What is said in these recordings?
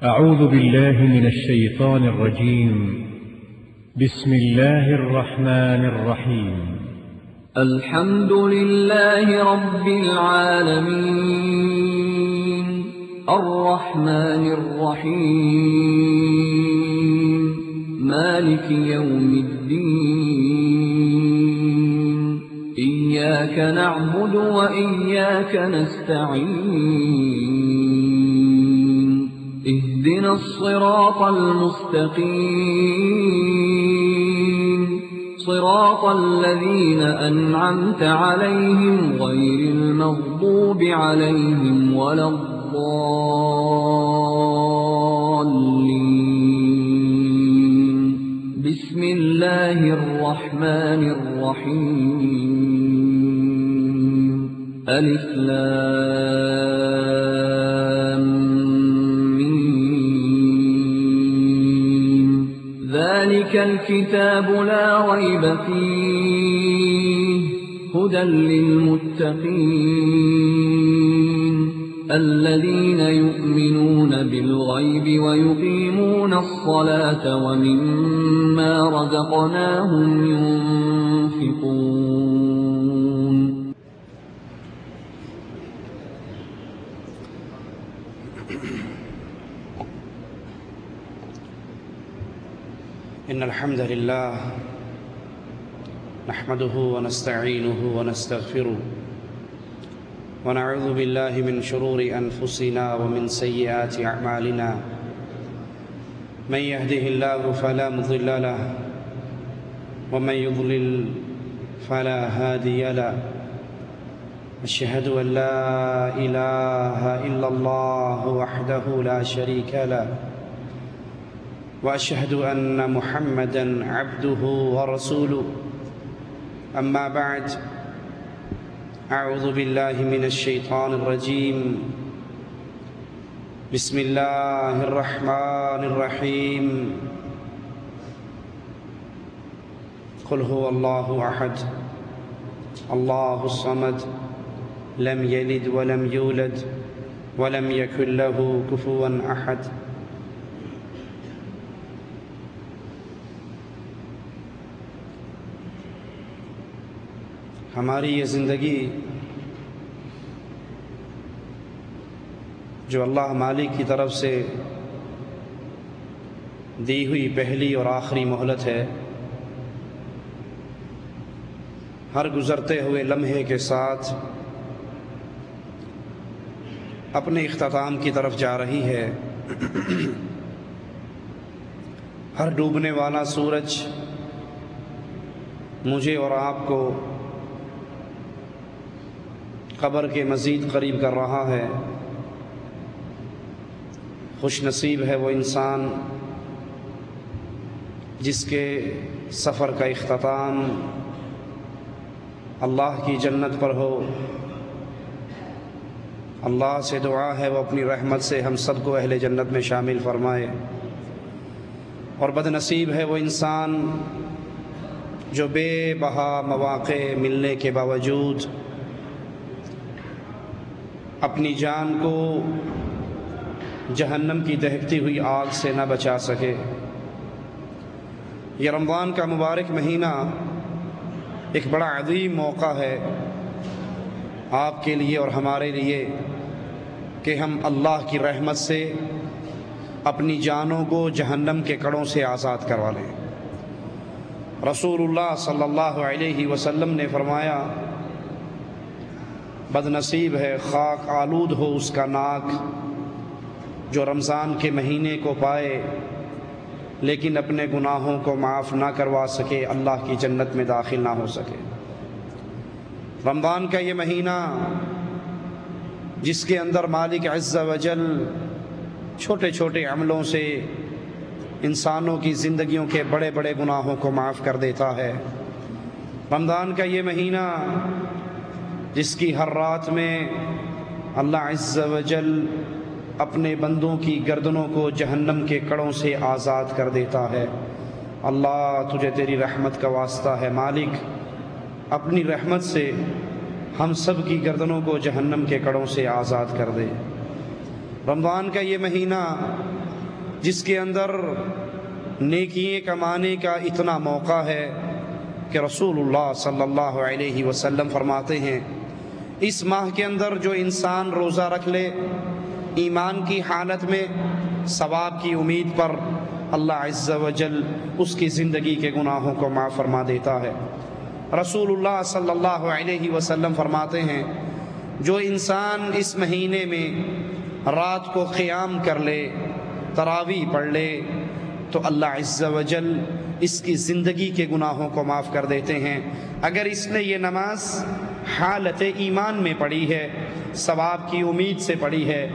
أعوذ بالله من الشيطان الرجيم. بسم الله الرحمن الرحيم. الحمد لله رب العالمين الرحمن الرحيم مالك يوم الدين إياك نعبد وإياك نستعين اهدنا الصراط المستقيم صراط الذين أنعمت عليهم غير المغضوب عليهم ولا الضالين. بسم الله الرحمن الرحيم. ألف لام ذلك الكتاب لا ريب فيه هدى للمتقين الذين يؤمنون بالغيب ويقيمون الصلاة ومما رزقناهم ينفقون. إن الحمد لله نحمده ونستعينه ونستغفره ونعوذ بالله من شرور أنفسنا ومن سيئات أعمالنا. من يهده الله فلا مضل له ومن يضلل فلا هادي له. أشهد أن لا إله إلا الله وحده لا شريك له وأشهد أن محمدًا عبده ورسوله. أما بعد، أعوذ بالله من الشيطان الرجيم. بسم الله الرحمن الرحيم. قل هو الله أحد الله الصمد لم يلد ولم يولد ولم يكن له كفوا أحد. ہماری یہ زندگی جو اللہ مالک کی طرف سے دی ہوئی پہلی اور آخری مہلت ہے، ہر گزرتے ہوئے لمحے کے ساتھ اپنے اختتام کی طرف جا رہی ہے۔ ہر ڈوبنے والا سورج مجھے اور آپ کو قبر کے مزید قریب کر رہا ہے۔ خوش نصیب ہے وہ انسان جس کے سفر کا اختتام اللہ کی جنت پر ہو۔ اللہ سے دعا ہے وہ اپنی رحمت سے ہم سب کو اہل جنت میں شامل فرمائے، اور بد نصیب ہے وہ انسان جو بے بہا مواقع ملنے کے باوجود اپنی جان کو جہنم کی دہکتی ہوئی آگ سے نہ بچا سکے۔ یہ رمضان کا مبارک مہینہ ایک بڑا عظیم موقع ہے آپ کے لیے اور ہمارے لیے کہ ہم اللہ کی رحمت سے اپنی جانوں کو جہنم کے کڑوں سے آزاد کروا لیں۔ رسول اللہ صلی اللہ علیہ وسلم نے فرمایا، بد نصیب ہے، خاک آلود ہو اس کا ناک جو رمضان کے مہینے کو پائے لیکن اپنے گناہوں کو معاف نہ کروا سکے، اللہ کی جنت میں داخل نہ ہو سکے۔ رمضان کا یہ مہینہ جس کے اندر مالک عز و جل چھوٹے چھوٹے عملوں سے انسانوں کی زندگیوں کے بڑے بڑے گناہوں کو معاف کر دیتا ہے۔ رمضان کا یہ مہینہ جس کی ہر رات میں اللہ عز و جل اپنے بندوں کی گردنوں کو جہنم کے کڑوں سے آزاد کر دیتا ہے۔ اللہ تجھے تیری رحمت کا واسطہ ہے مالک، اپنی رحمت سے ہم سب کی گردنوں کو جہنم کے کڑوں سے آزاد کر دے۔ رمضان کا یہ مہینہ جس کے اندر نیکیاں کمانے کا اتنا موقع ہے کہ رسول اللہ صلی اللہ علیہ وسلم فرماتے ہیں اس ماہ کے اندر جو انسان روزہ رکھ لے ایمان کی حالت میں ثواب کی امید پر، اللہ عز و جل اس کی زندگی کے گناہوں کو معاف فرما دیتا ہے۔ رسول اللہ صلی اللہ علیہ وسلم فرماتے ہیں جو انسان اس مہینے میں رات کو قیام کر لے، تراویح پڑھ لے، تو اللہ عز و جل اس کی زندگی کے گناہوں کو معاف کر دیتے ہیں۔ اگر اس نے یہ نماز حالت ایمان میں پڑھی ہے، ثواب کی امید سے پڑھی ہے،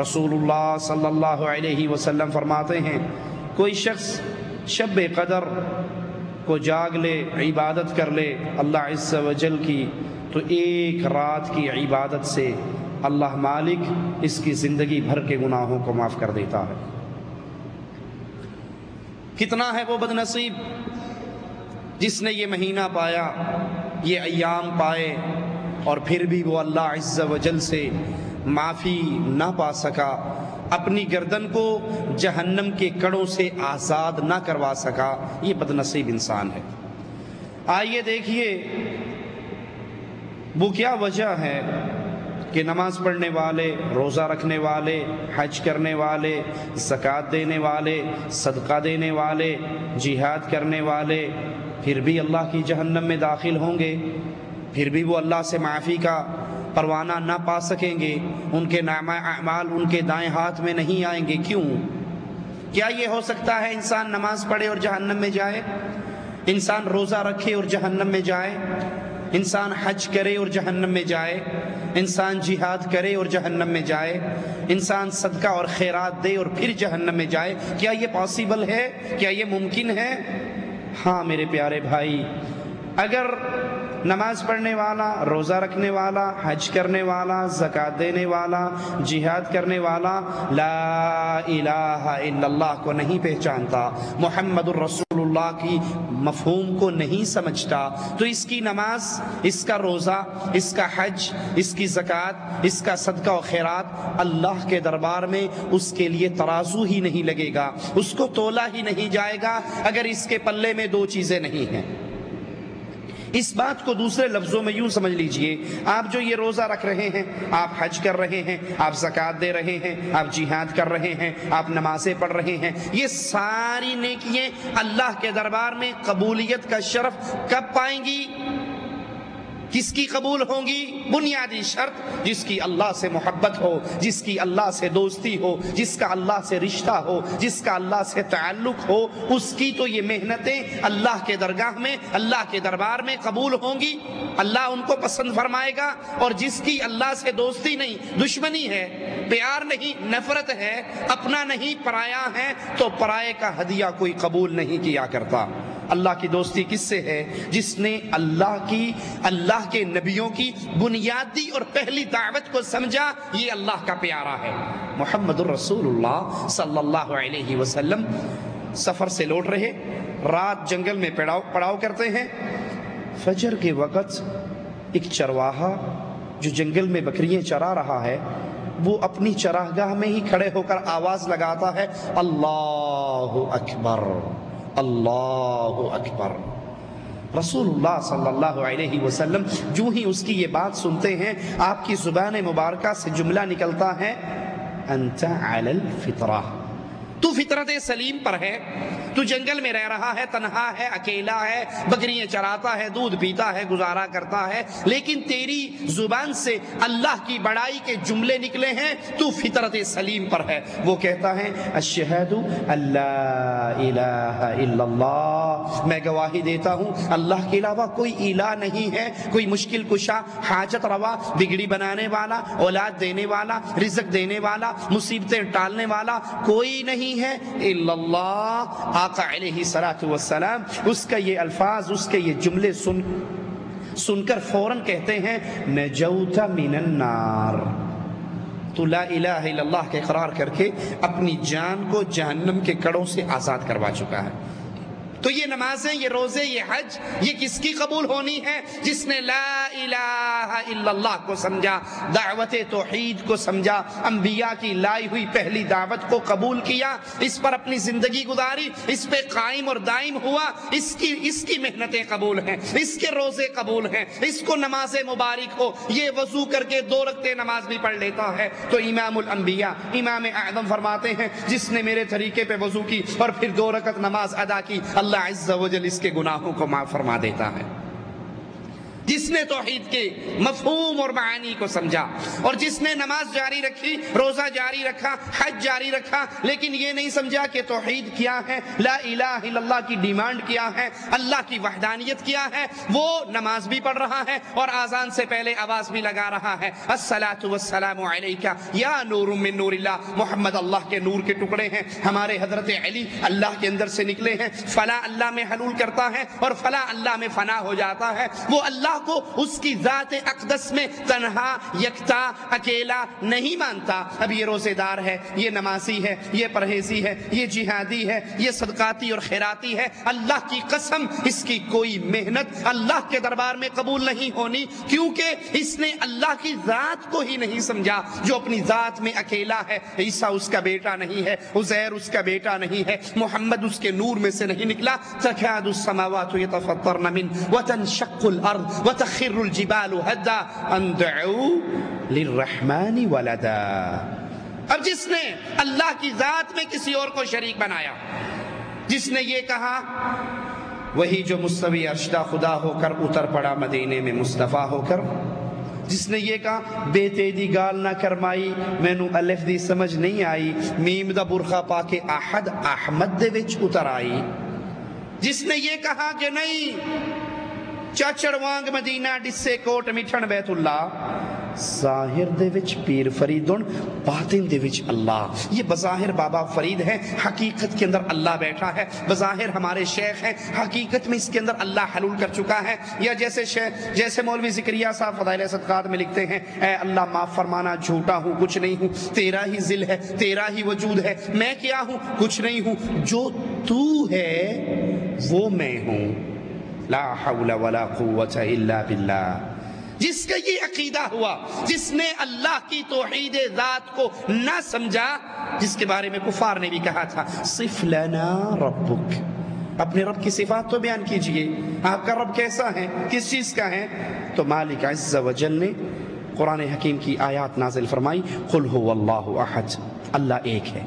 رسول اللہ صلی اللہ علیہ وسلم فرماتے ہیں کوئی شخص شب قدر کو جاگ لے، عبادت کر لے اللہ عز و جل کی، تو ایک رات کی عبادت سے اللہ مالک اس کی زندگی بھر کے گناہوں کو معاف کر دیتا ہے۔ کتنا ہے وہ بد نصیب جس نے یہ مہینہ پایا، یہ ایام پائے، اور پھر بھی وہ اللہ عز و جل سے معافی نہ پا سکا، اپنی گردن کو جہنم کے کڑوں سے آزاد نہ کروا سکا۔ یہ بد نصیب انسان ہے۔ آئیے دیکھیے وہ کیا وجہ ہے کہ نماز پڑھنے والے، روزہ رکھنے والے، حج کرنے والے، زکوٰۃ دینے والے، صدقہ دینے والے، جہاد کرنے والے، پھر بھی اللہ کی جہنم میں داخل ہوں گے، پھر بھی وہ اللہ سے معافی کا پروانہ نہ پا سکیں گے، ان کے نامہ اعمال ان کے دائیں ہاتھ میں نہیں آئیں گے۔ کیوں؟ کیا یہ ہو سکتا ہے انسان نماز پڑھے اور جہنم میں جائے؟ انسان روزہ رکھے اور جہنم میں جائے؟ انسان حج کرے اور جہنم میں جائے؟ انسان جہاد کرے اور جہنم میں جائے؟ انسان صدقہ اور خیرات دے اور پھر جہنم میں جائے؟ کیا یہ پاسبل ہے؟ کیا یہ ممکن ہے؟ ہاں میرے پیارے بھائی، اگر نماز پڑھنے والا، روزہ رکھنے والا، حج کرنے والا، زکوٰۃ دینے والا، جہاد کرنے والا لا الہ الا اللہ کو نہیں پہچانتا، محمد الرسول اللہ کی مفہوم کو نہیں سمجھتا، تو اس کی نماز، اس کا روزہ، اس کا حج، اس کی زکوٰۃ، اس کا صدقہ و خیرات اللہ کے دربار میں اس کے لیے ترازو ہی نہیں لگے گا، اس کو تولا ہی نہیں جائے گا اگر اس کے پلے میں دو چیزیں نہیں ہیں۔ اس بات کو دوسرے لفظوں میں یوں سمجھ لیجئے، آپ جو یہ روزہ رکھ رہے ہیں، آپ حج کر رہے ہیں، آپ زکوٰۃ دے رہے ہیں، آپ جہاد کر رہے ہیں، آپ نمازیں پڑھ رہے ہیں، یہ ساری نیکیاں اللہ کے دربار میں قبولیت کا شرف کب پائیں گی؟ کس کی قبول ہوں گی؟ بنیادی شرط جس کی اللہ سے محبت ہو، جس کی اللہ سے دوستی ہو، جس کا اللہ سے رشتہ ہو، جس کا اللہ سے تعلق ہو، اس کی تو یہ محنتیں اللہ کے درگاہ میں، اللہ کے دربار میں قبول ہوں گی، اللہ ان کو پسند فرمائے گا۔ اور جس کی اللہ سے دوستی نہیں، دشمنی ہے، پیار نہیں، نفرت ہے، اپنا نہیں پرایا ہے، تو پرائے کا ہدیہ کوئی قبول نہیں کیا کرتا۔ اللہ کی دوستی کس سے ہے؟ جس نے اللہ کے نبیوں کی بنیادی اور پہلی دعوت کو سمجھا، یہ اللہ کا پیارا ہے۔ محمد الرسول اللہ صلی اللہ علیہ وسلم سفر سے لوٹ رہے، رات جنگل میں پڑاؤ کرتے ہیں، فجر کے وقت ایک چرواہا جو جنگل میں بکریاں چرا رہا ہے، وہ اپنی چراگاہ میں ہی کھڑے ہو کر آواز لگاتا ہے، اللہ اکبر، اللہ اکبر۔ رسول اللہ صلی اللہ علیہ وسلم جو ہی اس کی یہ بات سنتے ہیں، آپ کی زبان مبارکہ سے جملہ نکلتا ہے، انت علی الفطرہ، تو فطرت سلیم پر ہے، تو جنگل میں رہ رہا ہے، تنہا ہے، اکیلا ہے، بکریاں چراتا ہے، دودھ پیتا ہے، گزارا کرتا ہے، لیکن تیری زبان سے اللہ کی بڑائی کے جملے نکلے ہیں، تو فطرت سلیم پر ہے۔ وہ کہتا ہے، اشہد اللہ الہ الا اللہ، میں گواہی دیتا ہوں اللہ کے علاوہ کوئی الہ نہیں ہے، کوئی مشکل کشا، حاجت روا، بگڑی بنانے والا، اولاد دینے والا، رزق دینے والا، مصیبتیں ٹالنے والا کوئی نہیں ہے الا اللہ۔ آقا علیہ الصلوۃ والسلام اس کا یہ الفاظ، اس کے یہ جملے سن کر فوراً کہتے ہیں، نجوت من النار، تو لا الہ الا اللہ کے اقرار کر کے اپنی جان کو جہنم کے کڑوں سے آزاد کروا چکا ہے۔ تو یہ نمازیں، یہ روزے، یہ حج، یہ کس کی قبول ہونی ہے؟ جس نے لا الہ الا اللہ کو سمجھا، دعوت توحید کو سمجھا، انبیاء کی لائی ہوئی پہلی دعوت کو قبول کیا، اس پر اپنی زندگی گزاری، اس پہ قائم اور دائم ہوا، اس کی محنتیں قبول ہیں، اس کے روزے قبول ہیں، اس کو نماز مبارک ہو، یہ وضو کر کے 2 رکعتیں نماز بھی پڑھ لیتا ہے تو امام الانبیاء امام اعظم فرماتے ہیں جس نے میرے طریقے پہ وضو کی اور پھر 2 رکعت نماز ادا کی، اللہ عز و جل اس کے گناہوں کو معاف فرما دیتا ہے۔ جس نے توحید کے مفہوم اور معانی کو سمجھا اور جس نے نماز جاری رکھی، روزہ جاری رکھا، حج جاری رکھا، لیکن یہ نہیں سمجھا کہ توحید کیا ہے، لا الہ الا اللہ کی ڈیمانڈ کیا ہے، اللہ کی وحدانیت کیا ہے، وہ نماز بھی پڑھ رہا ہے اور آذان سے پہلے آواز بھی لگا رہا ہے، الصلاۃ والسلام علیک یا نور من نور اللہ، محمد اللہ کے نور کے ٹکڑے ہیں، ہمارے حضرت علی اللہ کے اندر سے نکلے ہیں، فلاں اللہ میں حلول کرتا ہے اور فلاں اللہ میں فنا ہو جاتا ہے، وہ اللہ کو اس کی ذات اقدس میں تنہا، یکتا، اکیلا نہیں مانتا۔ اب یہ روزے دار ہے، یہ نمازی ہے، یہ پرہیزی ہے، یہ جہادی ہے، یہ صدقاتی اور خیراتی ہے، اللہ کی قسم اس کی کوئی محنت اللہ کے دربار میں قبول نہیں ہونی، کیونکہ اس نے اللہ کی ذات کو ہی نہیں سمجھا جو اپنی ذات میں اکیلا ہے۔ عیسیٰ اس کا بیٹا نہیں ہے، عزیر اس کا بیٹا نہیں ہے، محمد اس کے نور میں سے نہیں نکلا۔ تکاد السماوات یتفطرن منه وتنشق الارض وتخر الجبال هدا ان دعوا للرحمن ولدا۔ اب جس نے اللہ کی ذات میں کسی اور کو شریک بنایا، جس نے یہ کہا، وہی جو مستوی عرشدہ خدا ہو کر اتر پڑا مدینے میں مصطفیٰ ہو کر، جس نے یہ کہا بے تیدی گال نہ کرمائی، مینو الف دی سمجھ نہیں آئی، میم دا برخا پا کے احد احمد دے وچ اتر آئی، جس نے یہ کہا کہ نہیں چاچڑ وانگ مدینہ ڈسے کوٹ مٹھن بیت اللہ، ظاہر دے وچ پیر فریدن، باطن دے وچ اللہ۔ یہ بظاہر بابا فرید ہے، حقیقت کے اندر اللہ بیٹھا ہے، بظاہر ہمارے شیخ ہیں، حقیقت میں اس کے اندر اللہ حلول کر چکا ہے۔ یا جیسے مولوی زکریا صاحب فضائل صدقات میں لکھتے ہیں، اے اللہ معاف فرمانا، جھوٹا ہوں کچھ نہیں ہوں، تیرا ہی ذل ہے، تیرا ہی وجود ہے، میں کیا ہوں کچھ نہیں ہوں، جو تو ہے وہ میں ہوں، لا حول ولا قوت الا باللہ۔ جس کا یہ عقیدہ ہوا، جس نے اللہ کی توحید ذات کو نہ سمجھا، جس کے بارے میں کفار نے بھی کہا تھا صف لنا ربک، اپنے رب کی صفات تو بیان کیجئے، آپ کا رب کیسا ہے، کس چیز کا ہے؟ تو مالک عز و جل نے قرآن حکیم کی آیات نازل فرمائی، قل هو اللہ احد، اللہ ایک ہے۔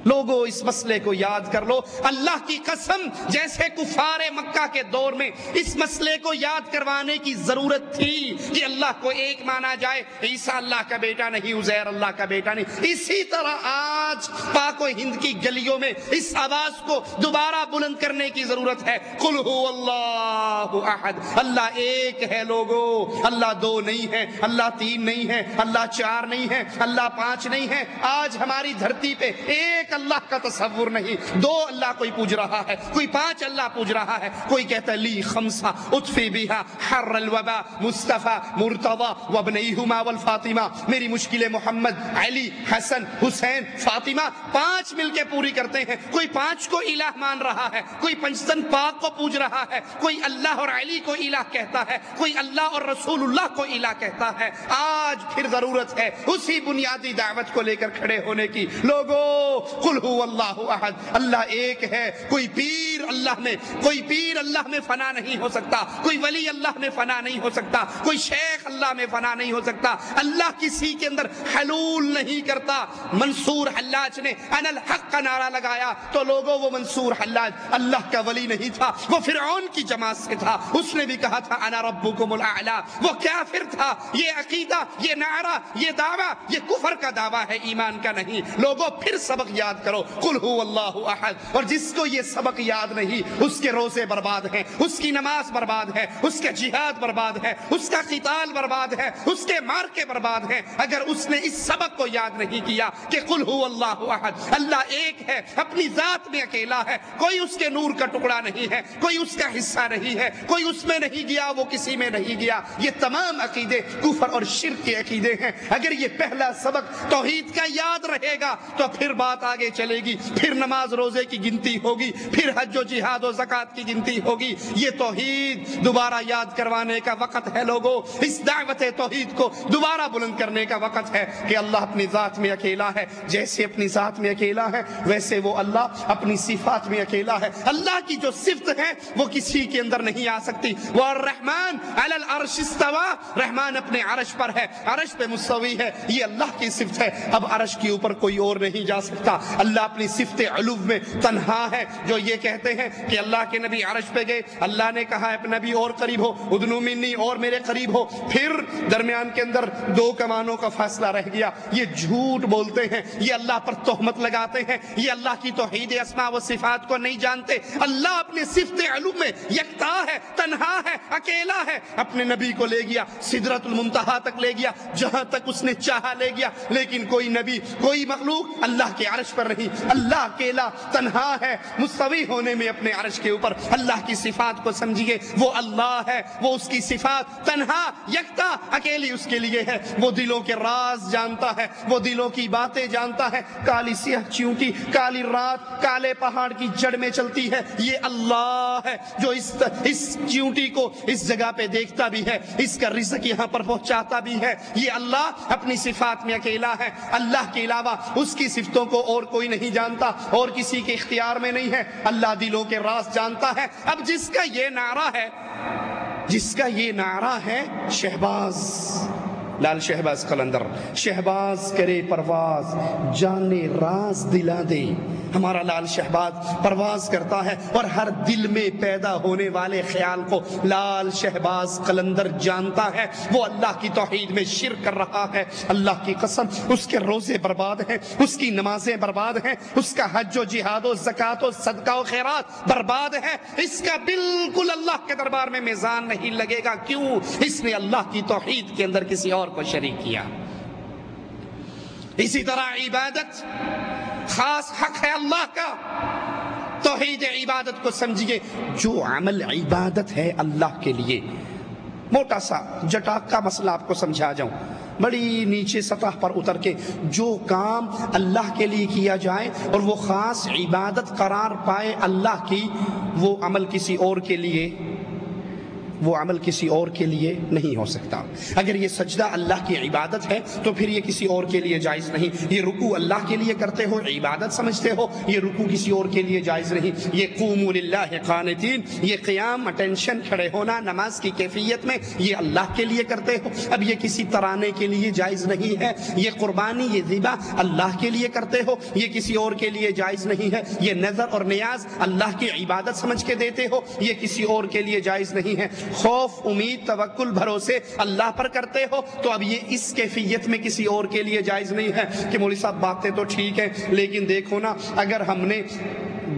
لوگوں اس مسئلے کو یاد کر لو، اللہ کی قسم جیسے کفار مکہ کے دور میں اس مسئلے کو یاد کروانے کی ضرورت تھی کہ اللہ کو ایک مانا جائے، عیسیٰ اللہ کا بیٹا نہیں، عزیر اللہ کا بیٹا نہیں، اسی طرح آج پاک و ہند کی گلیوں میں اس آواز کو دوبارہ بلند کرنے کی ضرورت ہے، قل هو اللہ احد، اللہ ایک ہے لوگوں، اللہ 2 نہیں ہے، اللہ 3 نہیں ہے، اللہ 4 نہیں ہے، اللہ 5 نہیں ہے۔ آج ہماری دھرتی پہ ایک اللہ کا تصور نہیں، 2 اللہ کوئی پوج رہا ہے، کوئی 5 اللہ پوج رہا ہے، کوئی کہتا ہے لی خمسہ اطفی بہا حر الوبا مصطفیٰ مرتضی وابنیہما والفاطمہ، میری مشکل محمد علی حسن حسین فاطمہ 5 مل کے پوری کرتے ہیں، کوئی 5 کو الہ مان رہا ہے، کوئی پنجتن پاک کو پوج رہا ہے، کوئی اللہ اور علی کو الہ کہتا ہے، کوئی اللہ اور رسول اللہ کو الہ کہتا ہے۔ آج پھر ضرورت ہے اسی بنیادی دعوت کو لے کر کھڑے ہونے کی۔ لوگوں قل هو اللہ احد، اللہ ایک ہے، کوئی پیر اللہ میں فنا نہیں ہو سکتا، کوئی ولی اللہ میں فنا نہیں ہو سکتا، کوئی شیخ اللہ میں فنا نہیں ہو سکتا، اللہ کسی کے اندر حلول نہیں کرتا۔ منصور حلاج نے انا الحق کا نعرہ لگایا تو لوگوں وہ منصور حلاج اللہ کا ولی نہیں تھا، وہ فرعون کی جماعت سے تھا، اس نے بھی کہا تھا انا ربکم الاعلی، وہ کافر تھا۔ یہ عقیدہ، یہ نعرہ، یہ دعویٰ، یہ کفر کا دعویٰ ہے، ایمان کا نہیں۔ لوگوں پھر سبق یاد کرو، قل هو اللہ احد، اور جس کو یہ سبق یاد نہیں اس کے روزے برباد ہیں، اس کی نماز برباد ہے، اس کا جہاد برباد ہے، اس کا قتال برباد ہے، اس کے مارکے برباد ہیں، اگر اس نے اس سبق کو یاد نہیں کیا کہ قل هو اللہ احد، اللہ ایک ہے، اپنی ذات میں اکیلا ہے، کوئی اس کے نور کا ٹکڑا نہیں ہے، کوئی اس کا حصہ نہیں ہے، کوئی اس میں نہیں گیا، وہ کسی میں نہیں گیا۔ یہ تمام عقیدے کفر اور شرک کے عقیدے ہیں۔ اگر یہ پہلا سبق توحید کا یاد رہے گا تو پھر بات آگے آگے چلے گی، پھر نماز روزے کی گنتی ہوگی، پھر حج و جہاد و زکوٰۃ کی گنتی ہوگی۔ یہ توحید دوبارہ یاد کروانے کا وقت ہے لوگوں، اس دعوت توحید کو دوبارہ بلند کرنے کا وقت ہے کہ اللہ اپنی ذات میں اکیلا ہے، جیسے اپنی ذات میں اکیلا ہے ویسے وہ اللہ اپنی صفات میں اکیلا ہے۔ اللہ کی جو صفت ہے وہ کسی کے اندر نہیں آ سکتی۔ والرحمن علی العرش استوى، رحمان اپنے عرش پر ہے، عرش پہ مستوی ہے، یہ اللہ کی صفت ہے۔ اب عرش کے اوپر کوئی اور نہیں جا سکتا۔ اللہ اپنی صفت علو میں تنہا ہے۔ جو یہ کہتے ہیں کہ اللہ کے نبی عرش پہ گئے، اللہ نے کہا ہے نبی اور قریب ہو، ادنو منی اور میرے قریب ہو، پھر درمیان کے اندر 2 کمانوں کا فاصلہ رہ گیا، یہ جھوٹ بولتے ہیں، یہ اللہ پر تہمت لگاتے ہیں، یہ اللہ کی توحید اسماء و صفات کو نہیں جانتے۔ اللہ اپنے صفت علو میں یکتا ہے، تنہا ہے، اکیلا ہے۔ اپنے نبی کو لے گیا، سدرۃ المنتہا تک لے گیا، جہاں تک اس نے چاہا لے گیا، لیکن کوئی نبی کوئی مخلوق اللہ کے عرش پر نہیں۔ اللہ اکیلا تنہا ہے، مستوی ہونے میں اپنے عرش کے اوپر۔ اللہ کی صفات کو سمجھیے، وہ اللہ ہے، وہ اس کی صفات تنہا یکتا اکیلی اس کے لیے ہے۔ وہ دلوں کے راز جانتا ہے، وہ دلوں کی باتیں جانتا ہے۔ کالی سیاہ چیونٹی کالی رات کالے پہاڑ کی جڑ میں چلتی ہے، یہ اللہ ہے جو اس چیونٹی کو اس جگہ پہ دیکھتا بھی ہے، اس کا رزق یہاں پر پہنچاتا بھی ہے۔ یہ اللہ اپنی صفات میں اکیلا ہے۔ اللہ کے علاوہ اس کی صفتوں کو اور کوئی نہیں جانتا، اور کسی کے اختیار میں نہیں ہے۔ اللہ دلوں کے راز جانتا ہے۔ اب جس کا یہ نعرہ ہے شہباز لال شہباز قلندر، شہباز کرے پرواز جانے راز دلا دے۔ ہمارا لال شہباز پرواز کرتا ہے اور ہر دل میں پیدا ہونے والے خیال کو لال شہباز قلندر جانتا ہے۔ وہ اللہ کی توحید میں شرک کر رہا ہے، اللہ کی قسم اس کے روزے برباد ہیں، اس کی نمازیں برباد ہیں، اس کا حج و جہاد و زکوٰۃ و صدقہ و خیرات برباد ہے۔ اس کا بالکل اللہ کے دربار میں میزان نہیں لگے گا۔ کیوں؟ اس نے اللہ کی توحید کے اندر کسی اور کو شریک کیا۔ اسی طرح عبادت خاص حق ہے اللہ کا۔ توحید عبادت کو سمجھیے، جو عمل عبادت ہے اللہ کے لیے، موٹا سا جٹاک کا مسئلہ آپ کو سمجھا جاؤں، بڑی نیچے سطح پر اتر کے، جو کام اللہ کے لیے کیا جائے اور وہ خاص عبادت قرار پائے اللہ کی، وہ عمل کسی اور کے لیے نہیں ہو سکتا۔ اگر یہ سجدہ اللہ کی عبادت ہے تو پھر یہ کسی اور کے لیے جائز نہیں۔ یہ رکوع اللہ کے لیے کرتے ہو، عبادت سمجھتے ہو، یہ رکوع کسی اور کے لیے جائز نہیں۔ یہ قوموا للہ قانتین، یہ قیام اٹینشن کھڑے ہونا نماز کی کیفیت میں، یہ اللہ کے لیے کرتے ہو، اب یہ کسی ترانے کے لیے جائز نہیں ہے۔ یہ قربانی، یہ ذبح اللہ کے لیے کرتے ہو، یہ کسی اور کے لیے جائز نہیں ہے۔ یہ نذر اور نیاز اللہ کی عبادت سمجھ کے دیتے ہو، یہ کسی اور کے لیے جائز نہیں ہے۔ خوف، امید، توکل، بھروسے اللہ پر کرتے ہو تو اب یہ اس کیفیت میں کسی اور کے لیے جائز نہیں ہے کہ مولوی صاحب باتیں تو ٹھیک ہیں لیکن دیکھو نا، اگر ہم نے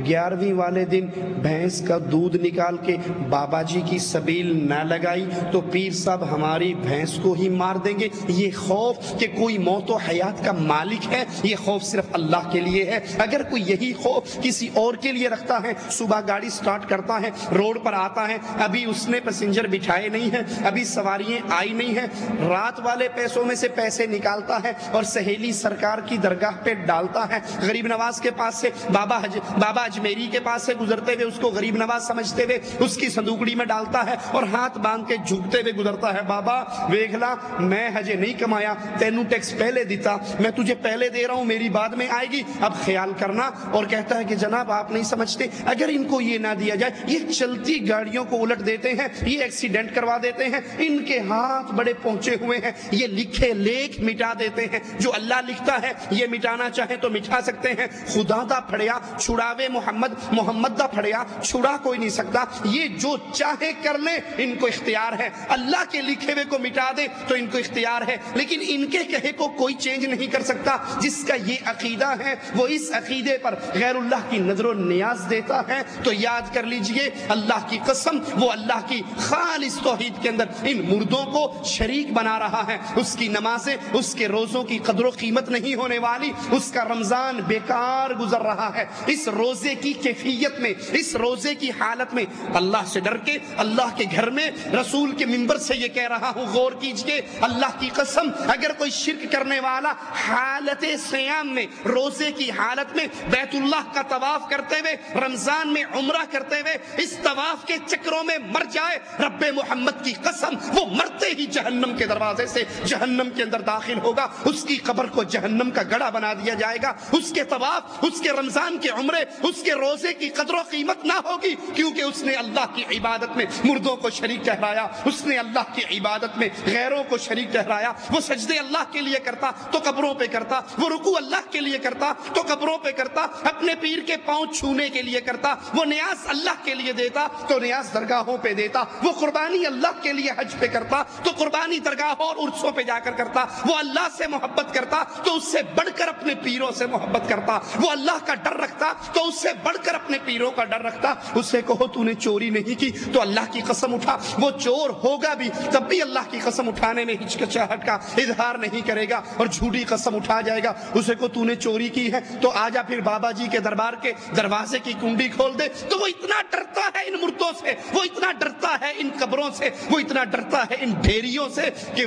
11ویں والے دن بھینس کا دودھ نکال کے بابا جی کی سبیل نہ لگائی تو پیر صاحب ہماری بھینس کو ہی مار دیں گے۔ یہ خوف کہ کوئی موت و حیات کا مالک ہے، یہ خوف صرف اللہ کے لیے ہے۔ اگر کوئی یہی خوف کسی اور کے لیے رکھتا ہے، صبح گاڑی سٹارٹ کرتا ہے، روڈ پر آتا ہے، ابھی اس نے پیسنجر بٹھائے نہیں ہیں، ابھی سواریاں آئی نہیں ہیں، رات والے پیسوں میں سے پیسے نکالتا ہے اور سہیلی سرکار کی درگاہ پہ ڈالتا ہے، غریب نواز کے پاس سے بابا اجمیری کے پاس سے گزرتے ہوئے اس کو غریب نواز سمجھتے ہوئے اس کی صندوقڑی میں ڈالتا ہے اور ہاتھ باندھ کے جھکتے ہوئے گزرتا ہے، بابا ویکھلا میں ہجے نہیں کمایا، تینوں ٹیکس پہلے دیتا، میں تجھے پہلے دے رہا ہوں، میری بعد میں آئے گی، اب خیال کرنا۔ اور کہتا ہے کہ جناب آپ نہیں سمجھتے، اگر ان کو یہ نہ دیا جائے، یہ چلتی گاڑیوں کو الٹ دیتے ہیں، یہ ایکسیڈنٹ کروا دیتے ہیں، ان کے ہاتھ بڑے پہنچے ہوئے ہیں، یہ لکھے لیکھ مٹا دیتے ہیں، جو اللہ لکھتا ہے یہ مٹانا چاہے تو مٹا سکتے ہیں۔ خدا دا پھڑیا چھڑاوے محمد دا پھڑیا چھڑا کوئی نہیں سکتا، یہ جو چاہے کر لیں، ان کو اختیار ہے۔ اللہ کے لکھے ہوئے کو مٹا دے تو ان کو اختیار ہے، لیکن ان کے کہے کو کوئی چینج نہیں کر سکتا۔ جس کا یہ عقیدہ ہے وہ اس عقیدے پر غیر اللہ کی نظر و نیاز دیتا ہے تو یاد کر لیجئے، اللہ کی قسم، وہ اللہ کی خالص توحید کے اندر ان مردوں کو شریک بنا رہا ہے۔ اس کی نمازیں، اس کے روزوں کی قدر و قیمت نہیں ہونے والی، اس کا رمضان بیکار گزر رہا ہے۔ اس روزے روزے کی کیفیت میں، اس روزے کی حالت میں اللہ سے ڈر کے اللہ کے گھر میں رسول کے منبر سے یہ کہہ رہا ہوں، غور کیجئے، اللہ کی قسم اگر کوئی شرک کرنے والا حالت سیام میں، روزے کی حالت میں بیت اللہ کا طواف کرتے ہوئے، رمضان میں عمرہ کرتے ہوئے اس طواف کے چکروں میں مر جائے، رب محمد کی قسم وہ مرتے ہی جہنم کے دروازے سے جہنم کے اندر داخل ہوگا، اس کی قبر کو جہنم کا گڑھا بنا دیا جائے گا، اس کے طواف، اس کے رمضان کے عمرے، اس کے روزے کی قدر و قیمت نہ ہوگی، کیونکہ اس نے اللہ کی عبادت میں مردوں کو شریک ٹھہرایا، اس نے اللہ کی عبادت میں غیروں کو شریک ٹھہرایا، وہ سجدے اللہ کے لیے کرتا تو قبروں پہ کرتا، وہ رکوع اللہ کے لیے کرتا تو قبروں پہ کرتا، اپنے پیر کے پاؤں چھونے کے لیے کرتا، وہ نیاز اللہ کے لیے دیتا تو نیاز درگاہوں پہ دیتا، وہ قربانی اللہ کے لیے حج پہ کرتا تو قربانی درگاہوں اور عرسوں پہ جا کر کرتا، وہ اللہ سے محبت کرتا تو اس سے بڑھ کر اپنے پیروں سے محبت کرتا، وہ اللہ کا ڈر رکھتا تو اس سے بڑھ کر اپنے پیروں کا ڈر رکھتا۔ اس سے کہو تو نے چوری نہیں کی تو اللہ کی قسم اٹھا، وہ چور ہوگا بھی تب بھی اللہ کی قسم اٹھانے میں ہچکچاہٹ کا اظہار نہیں کرے گا اور جھوٹی قسم اٹھا جائے گا۔ اسے کو تو نے چوری کی ہے تو آجا پھر بابا جی کے دربار کے دروازے کی کنڈی کھول دے، تو وہ اتنا ڈرتا ہے ان مردوں سے، وہ اتنا ڈرتا ہے ان قبروں سے، وہ اتنا ڈرتا ہے ان ڈھیریوں سے کہ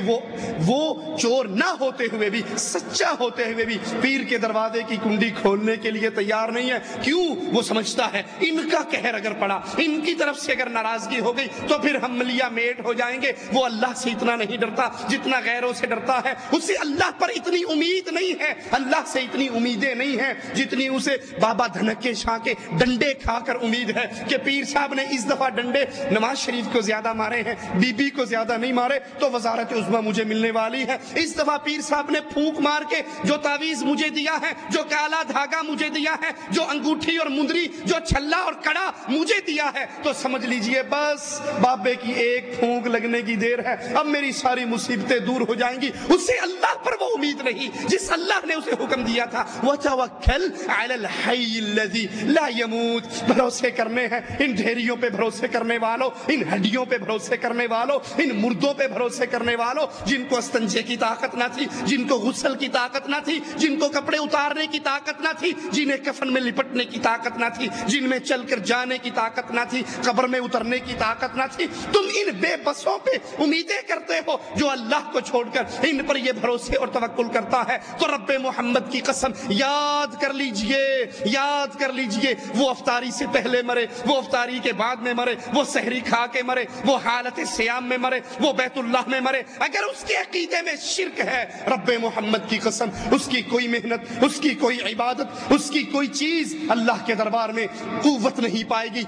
وہ چور نہ ہوتے ہوئے بھی، سچا ہوتے ہوئے بھی پیر کے دروازے کی کنڈی کھولنے کے لیے تیار نہیں ہے۔ کیوں؟ وہ سمجھتا ہے ان کا قہر اگر پڑا، ان کی طرف سے اگر ناراضگی ہو گئی تو پھر ہم ملیا میٹ ہو جائیں گے۔ وہ اللہ سے اتنا نہیں ڈرتا جتنا غیروں سے ڈرتا ہے، اسے اللہ پر اتنی امید نہیں ہے، اللہ سے اتنی امیدیں نہیں ہیں جتنی اسے بابا دھنکے شاہ کے ڈنڈے کھا کر امید ہے کہ پیر صاحب نے اس دفعہ ڈنڈے نواز شریف کو زیادہ مارے ہیں، بی بی کو زیادہ نہیں مارے تو وزارت عظمیٰ مجھے ملنے والی ہے۔ اس دفعہ پیر صاحب نے پھونک مار کے جو تعویذ مجھے دیا ہے، جو کالا دھاگا مجھے دیا ہے، جو انگوٹھی اور مندری، جو چھلا اور کڑا مجھے دیا ہے، تو سمجھ لیجئے بس بابے کی ایک پھونک لگنے کی دیر ہے، اب میری ساری مصیبتیں دور ہو جائیں گی۔ اسے اللہ پر وہ امید نہیں جس اللہ نے اسے حکم دیا تھا، وَتَوَكَّلْ عَلَى الْحَيِّ الَّذِي لَا يَمُوتُ۔ بھروسے کرنے ہیں ان ڈھیریوں پہ بھروسے کرنے والوں، ان ہڈیوں پہ بھروسے کرنے والوں، ان مردوں پہ بھروسے کرنے والوں جن کو استنجے کی طاقت نہ تھی، جن کو غسل کی طاقت نہ تھی، جن کو کپڑے اتارنے کی طاقت نہ تھی، جنہیں کفن میں لپٹنے کی طاقت نہ تھی، جن میں چل کر جانے کی طاقت نہ تھی، قبر میں اترنے کی طاقت نہ تھی۔ تم ان بے بسوں پہ امیدیں کرتے ہو، جو اللہ کو چھوڑ کر ان پر یہ بھروسے اور توکل کرتا ہے تو رب محمد کی قسم یاد کر لیجئے، یاد کر لیجئے، وہ افطاری سے پہلے مرے، وہ افطاری کے بعد میں مرے، وہ سحری کھا کے مرے، وہ حالت سیام میں مرے، وہ بیت اللہ میں مرے، اگر اس کے عقیدے میں شرک ہے، رب محمد کی قسم اس کی کوئی محنت، اس کی کوئی عبادت، اس کی کوئی چیز اللہ کے دربار میں قوت نہیں پائے گی،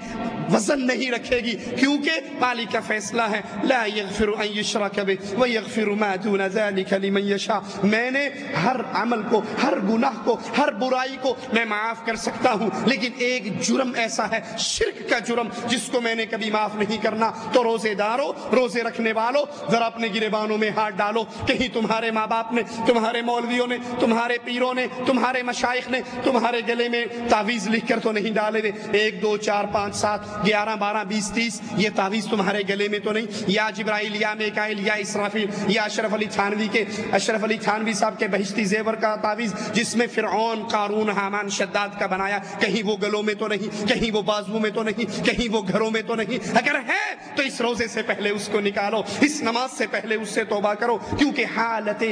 وزن نہیں رکھے گی، کیونکہ مالک کا فیصلہ ہے لا یغفر ان یشرک بہ ویغفر ما دون ذلک لمن یشاء۔ میں نے ہر عمل کو، ہر گناہ کو، ہر برائی کو میں معاف کر سکتا ہوں، لیکن ایک جرم ایسا ہے، شرک کا جرم، جس کو میں نے کبھی معاف نہیں کرنا۔ تو روزے داروں، روزے رکھنے والوں، ذرا اپنے گریبانوں میں ہاتھ ڈالو، کہیں تمہارے ماں باپ نے، تمہارے مولویوں نے، تمہارے پیروں نے، تمہارے مشائخ نے تمہارے گلے میں تعویذ لکھ کر تو نہیں ڈالے ہوئے 1 2 4 5 7 11 12 20 30 یہ تعویذ تمہارے گلے میں تو نہیں؟ یا جبرائیل یا میکائیل یا اسرافیل یا اشرف علی تھانوی صاحب کے بہشتی زیور کا تعویذ جس میں فرعون، قارون، حامان، شداد کا بنایا، کہیں وہ گلوں میں تو نہیں، کہیں وہ بازو میں تو نہیں، کہیں وہ گھروں میں تو نہیں؟ اگر ہے تو اس روزے سے پہلے اس کو نکالو، اس نماز سے پہلے اس سے توبہ کرو، کیونکہ حالت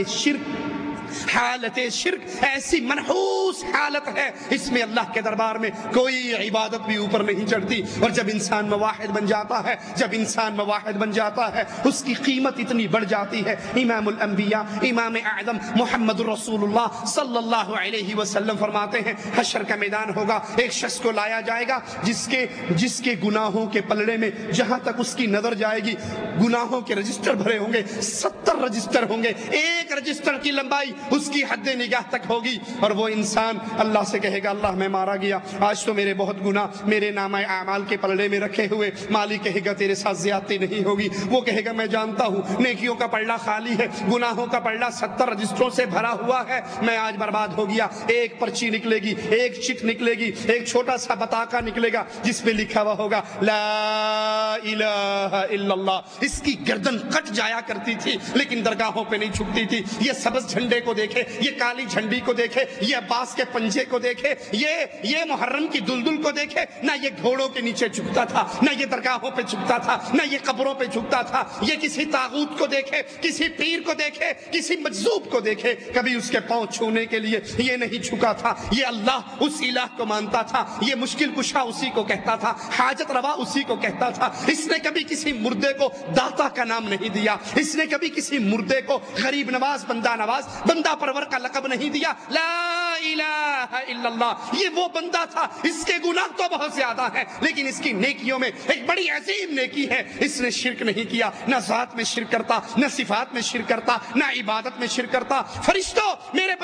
شرک ایسی منحوس حالت ہے، اس میں اللہ کے دربار میں کوئی عبادت بھی اوپر نہیں چڑھتی۔ اور جب انسان موحد بن جاتا ہے، جب انسان موحد بن جاتا ہے، اس کی قیمت اتنی بڑھ جاتی ہے۔ امام الانبیاء، امام اعظم محمد رسول اللہ صلی اللہ علیہ وسلم فرماتے ہیں حشر کا میدان ہوگا، ایک شخص کو لایا جائے گا جس کے گناہوں کے پلڑے میں جہاں تک اس کی نظر جائے گی گناہوں کے رجسٹر بھرے ہوں گے، 70 رجسٹر ہوں گے، ایک رجسٹر کی لمبائی اس کی حد نگاہ تک ہوگی، اور وہ انسان اللہ سے کہے گا اللہ میں مارا گیا، آج تو میرے بہت گناہ میرے نامہ اعمال کے پلڑے میں رکھے ہوئے، مالک کہے گا تیرے ساتھ زیادتی نہیں ہوگی، وہ کہے گا میں جانتا ہوں نیکیوں کا پلڑا خالی ہے، گناہوں کا پلڑا 70 رجسٹروں سے بھرا ہوا ہے، میں آج برباد ہو گیا۔ ایک پرچی نکلے گی، ایک چٹ نکلے گی، ایک چھوٹا سا بطاقہ نکلے گا جس پہ لکھا ہوا ہوگا لا الہ الا اللہ۔ اس کی گردن کٹ جایا کرتی تھی لیکن درگاہوں پہ نہیں چھپتی تھی، یہ سبز جھنڈے کو کو دیکھے، یہ کالی جھنڈی کو دیکھے، یہ عباس کے پنجے کو دیکھے، یہ محرم کی دلدل کو دیکھے، نہ یہ گھوڑوں کے نیچے جھکتا تھا، نہ یہ درگاہوں پہ جھکتا تھا، نہ یہ قبروں پہ جھکتا تھا، یہ کسی طاغوت کو دیکھے، کسی پیر کو دیکھے، کسی مجذوب کو دیکھے، کبھی اس کے پاؤں چھونے کے لیے یہ نہیں جھکا تھا۔ یہ اللہ اس الہ کو مانتا تھا، یہ مشکل کشا اسی کو کہتا تھا، حاجت روا اسی کو کہتا تھا۔ اس نے کبھی کسی مردے کو داتا کا نام نہیں دیا، اس نے کبھی کسی مردے کو غریب نواز، بندہ پرور کا لقب نہیں دیا۔ لا الہ الا اللہ، یہ وہ بندہ تھا، اس کے گناہ تو بہت زیادہ ہیں لیکن اس کی نیکیوں میں ایک بڑی عظیم نیکی ہے، اس نے شرک نہیں کیا، نہ ذات میں شرک کرتا، نہ صفات میں شرک کرتا، نہ عبادت میں شرک کرتا۔ فرشتوں، میرے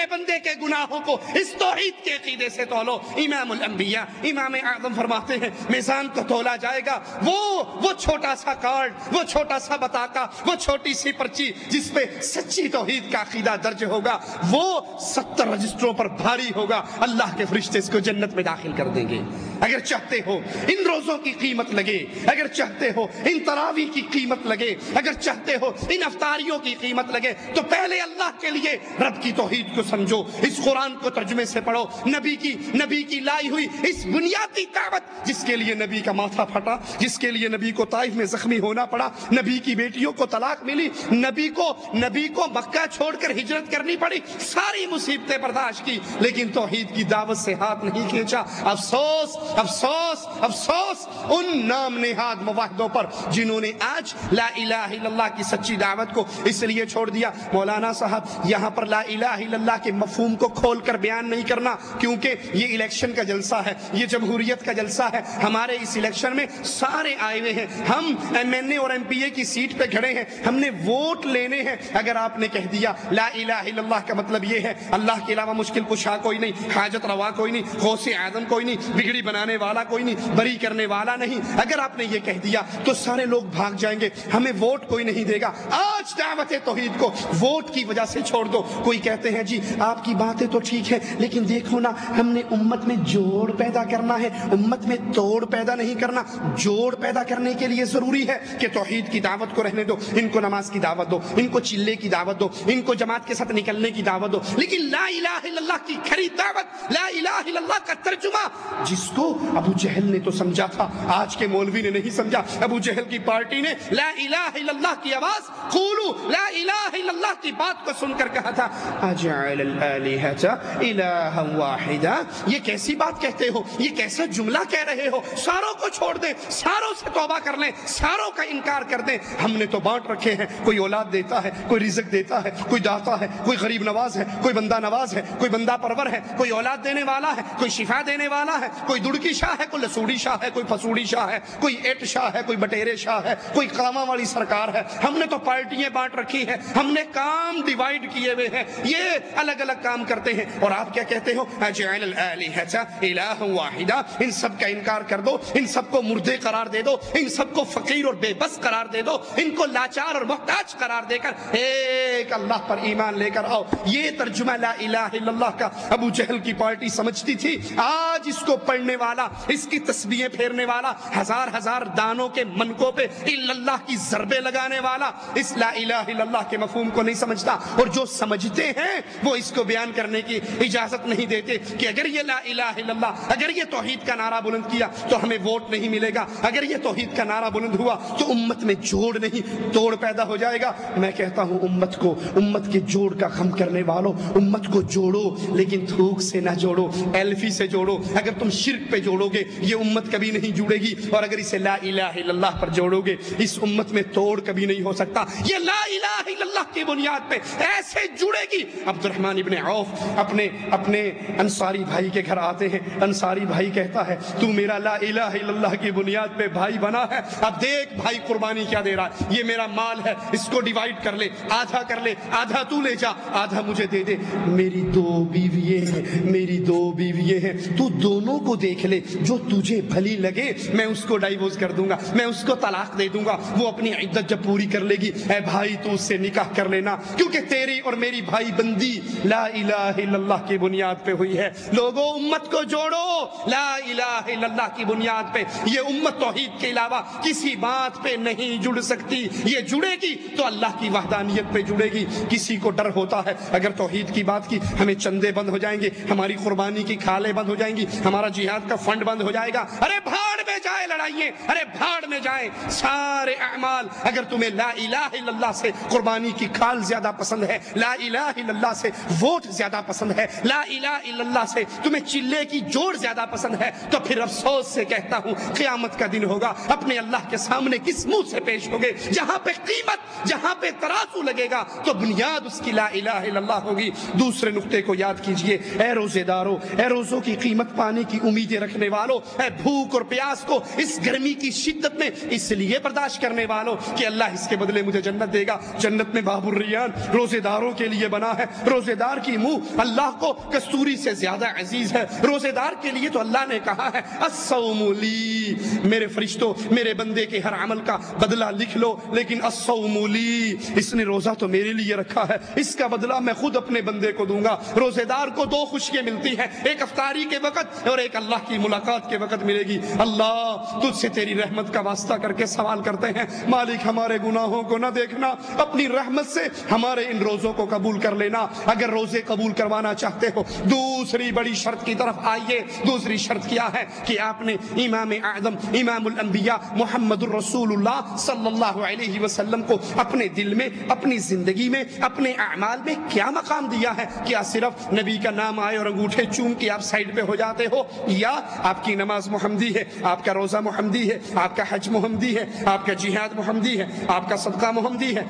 بندے کے گناہوں کو اس توحید کے عقیدے سے تولو۔ امام الانبیاء، امام اعظم فرماتے ہیں میزان کو تولا جائے گا، وہ چھوٹا سا کارڈ، وہ چھوٹا سا بطاقہ، وہ چھوٹی سی پرچی جس پہ سچی توحید کا عقیدہ درج ہوگا، وہ 70 رجسٹروں پر بھاری ہوگا۔ اللہ کے فرشتے اس کو جنت میں داخل کر دیں گے۔ اگر چاہتے ہو ان روزوں کی قیمت لگے، اگر چاہتے ہو ان تراویح کی قیمت لگے، اگر چاہتے ہو ان افطاریوں کی قیمت لگے، تو پہلے اللہ کے لیے رب کی توحید کو سمجھو، اس قرآن کو ترجمے سے پڑھو، نبی کی لائی ہوئی اس بنیادی دعوت جس کے لیے نبی کا ماتھا پھٹا، جس کے لیے نبی کو طائف میں زخمی ہونا پڑا، نبی کی بیٹیوں کو طلاق ملی، نبی کو مکہ چھوڑ کر ہجرت کرنی پڑی، ساری مصیبتیں برداشت کی لیکن توحید کی دعوت سے ہاتھ نہیں کھینچا۔ افسوس افسوس افسوس ان نام نہاد موحدوں پر جنہوں نے آج لا الہ الا اللہ کی سچی دعوت کو اس لیے چھوڑ دیا۔ مولانا صاحب، یہاں پر لا الہ الا اللہ کے مفہوم کو کھول کر بیان نہیں کرنا کیونکہ یہ الیکشن کا جلسہ ہے، یہ جمہوریت کا جلسہ ہے۔ ہمارے اس الیکشن میں سارے آئے ہوئے ہیں، ہم MNA اور MPA کی سیٹ پہ کھڑے ہیں، ہم نے ووٹ لینے ہیں۔ اگر آپ نے کہہ دیا لا الہ الا اللہ کا مطلب یہ ہے اللہ کے علاوہ مشکل کشا کوئی نہیں، حاجت روا کوئی نہیں، غوث اعظم کوئی نہیں، بگڑی بنانے والا کوئی نہیں، بری کرنے والا نہیں، اگر آپ نے یہ کہہ دیا تو سارے لوگ بھاگ جائیں گے، ہمیں ووٹ کوئی نہیں دے گا۔ آج دعوت توحید کو ووٹ کی وجہ سے چھوڑ دو۔ کوئی کہتے ہیں جی آپ کی باتیں تو ٹھیک ہے لیکن دیکھو نا، ہم نے امت میں جوڑ پیدا کرنا ہے، امت میں توڑ پیدا نہیں کرنا۔ جوڑ پیدا کرنے کے لیے ضروری ہے کہ توحید کی دعوت کو رہنے دو، ان کو نماز کی دعوت دو، ان کو چلے کی دعوت دو، ان کو جماعت کے ساتھ نکلنے کی دعوت دو، لیکن لا الہ الا اللہ کی کھری دعوت، لا الہ الا اللہ کا ترجمہ جس کو ابو جہل نے تو سمجھا تھا، آج کے مولوی نے نہیں سمجھا۔ ابو جہل کی پارٹی نے لا الہ الا اللہ کی آواز، قولوا لا الہ الا اللہ کی بات کو سن کر کہا تھا اجعل الالہۃ الہا واحدا، یہ کیسی بات کہتے ہو، یہ کیسا جملہ کہہ رہے ہو، ساروں کو چھوڑ دیں، ساروں سے توبہ کر لیں، ساروں کا انکار کر دیں۔ ہم نے تو بانٹ رکھے ہیں، کوئی اولاد دیتا ہے، کوئی رزق دیتا ہے، کوئی داتا ہے، کوئی غریب نواز ہے، کوئی بندہ نواز ہے، کوئی بندہ پرور ہے، کوئی اولاد دینے والا ہے، کوئی شفا دینے والا ہے، کوئی دڑکی شاہ ہے، کوئی لسوڑی شاہ ہے، کوئی پسوڑی شاہ ہے، کوئی ایٹ شاہ ہے، کوئی بٹیرے شاہ ہے، کوئی قامہ والی سرکار ہے۔ ہم نے تو پارٹیاں بانٹ رکھی ہے، ہم نے کام ڈیوائیڈ کیے ہوئے ہیں، یہ الگ الگ کام کرتے ہیں۔ اور آپ کیا کہتے ہو اجعل الالہۃ الہا واحدا، ان سب کا انکار کر دو، ان سب کو مردے قرار دے دو، ان سب کو فقیر اور بے بس قرار دے دو، ان کو لاچار اور محتاج قرار دے کر ایک اللہ پر ایمان لے کر آؤ۔ یہ ترجمہ لا الہ الا اللہ کا ابو جہل کی پارٹی سمجھتی تھی۔ آج اس کو پڑھنے والا، اس کی تسبیحیں پھیرنے والا، ہزار ہزار دانوں کے منکوں پہ الا اللہ کی ضربیں لگانے والا اس لا الہ الا اللہ کے مفہوم کو نہیں سمجھتا، اور جو سمجھتے ہیں وہ اس کو بیان کرنے کی اجازت نہیں دیتے کہ اگر یہ لا الہ الا اللہ، اگر یہ توحید کا نعرہ بلند کیا تو ہمیں ووٹ نہیں ملے گا، اگر یہ توحید کا نعرہ بلند ہوا تو امت میں جوڑ نہیں توڑ پیدا ہو جائے گا۔ میں کہتا ہوں امت کے جوڑ کا غم کرنے والوں، امت کو جوڑو لیکن تھوک سے نہ جوڑو، ایلفی سے جوڑو۔ اگر تم شرک پہ جوڑو گے یہ امت کبھی نہیں جڑے گی، اور اگر اسے لا الہ الا اللہ پر جوڑو گے اس امت میں توڑ کبھی نہیں ہو سکتا۔ یہ لا الہ الا اللہ کی بنیاد پہ ایسے جڑے گی۔ عبد الرحمن ابن عوف اپنے انصاری بھائی کے گھر آتے ہیں، انصاری بھائی کہتا ہے تو میرا لا الہ الا اللہ کی بنیاد پہ بھائی بنا ہے، اب دیکھ بھائی قربانی کیا دے رہا ہے، یہ میرا مال ہے، اس کو ڈیوائیڈ کر لے، آدھا کر لے، آدھا تو لے جا، آدھا مجھے دے دے۔ میری دو بیوییں ہیں، تو دونوں کو دیکھ لے، جو تجھے بھلی لگے میں اس کو ڈائیورس کر دوں گا، میں اس کو طلاق دے دوں گا، وہ اپنی عدت جب پوری کر لے گی اے بھائی تو اس سے نکاح یاد کر لینا، کیونکہ تیری اور میری بھائی بندی لا الہ الا اللہ کی بنیاد پہ ہوئی ہے۔ لوگوں امت کو جوڑو لا الہ الا اللہ کی بنیاد پہ۔ یہ امت توحید کے علاوہ کسی بات پہ نہیں جڑ سکتی، یہ جڑے گی تو اللہ کی وحدانیت پہ جڑے گی۔ کسی کو ڈر ہوتا ہے اگر توحید کی بات کی ہمیں چندے بند ہو جائیں گے، ہماری قربانی کی کھالیں بند ہو جائیں گی، ہمارا جہاد کا فنڈ بند ہو جائے گا۔ ارے بھاڑ میں جائے لڑائیے، ارے بھاڑ میں جائیں سارے اعمال۔ اگر تمہیں لا الہ الا اللہ سے قربانی کی کھال زیادہ پسند ہے، لا الہ الا اللہ سے ووٹ زیادہ پسند ہے، لا الہ الا اللہ سے تمہیں چلے کی جوڑ زیادہ پسند ہے، تو پھر افسوس سے کہتا ہوں قیامت کا دن ہوگا، اپنے اللہ کے سامنے کس منہ سے پیش ہوگے؟ جہاں پہ قیمت، جہاں پہ ترازو لگے گا تو بنیاد اس کی لا الہ الا اللہ ہوگی۔ دوسرے نقطے کو یاد کیجئے، اے روزے دارو، اے روزوں کی قیمت پانے کی امیدیں رکھنے والو، اے بھوک اور پیاس کو اس گرمی کی شدت میں اس لیے برداشت کرنے والو کہ اللہ اس کے بدلے مجھے جنت دے گا۔ جنت میں باب الریان روزے داروں کے لیے بنا ہے۔ روزے دار کی منہ اللہ کو کستوری سے زیادہ عزیز ہے۔ روزے دار کے لیے تو اللہ نے کہا ہے الصوم لی، میرے فرشتوں میرے بندے کے ہر عمل کا بدلہ لکھ لو، لیکن الصوم لی، اس نے روزہ تو میرے لیے رکھا ہے، اس کا بدلہ میں خود اپنے بندے کو دوں گا۔ روزے دار کو دو خوشیاں ملتی ہیں، ایک افطاری کے وقت اور ایک اللہ کی ملاقات کے وقت ملے گی۔ اللہ تجھ سے تیری رحمت کا واسطہ کر کے سوال کرتے ہیں، مالک ہمارے گناہوں کو نہ دیکھنا، اپنی رحمت سے ہمارے ان روزوں کو قبول کر لینا۔ اگر روزے قبول کروانا چاہتے ہو دوسری بڑی شرط کی طرف آئیے۔ دوسری شرط کیا ہے کہ آپ نے امام اعظم امام الانبیاء محمد الرسول اللہ صلی اللہ علیہ وسلم کو اپنے دل میں، اپنی زندگی میں، اپنے اعمال میں کیا مقام دیا ہے؟ کیا صرف نبی کا نام آئے اور انگوٹھے چوم کے آپ سائڈ پہ ہو جاتے ہو، یا آپ کی نماز محمدی ہے، آپ کا روزہ محمدی ہے، آپ کا حج محمدی ہے، آپ کا جہاد محمدی ہے، آپ کا صدقہ محمدی ہے،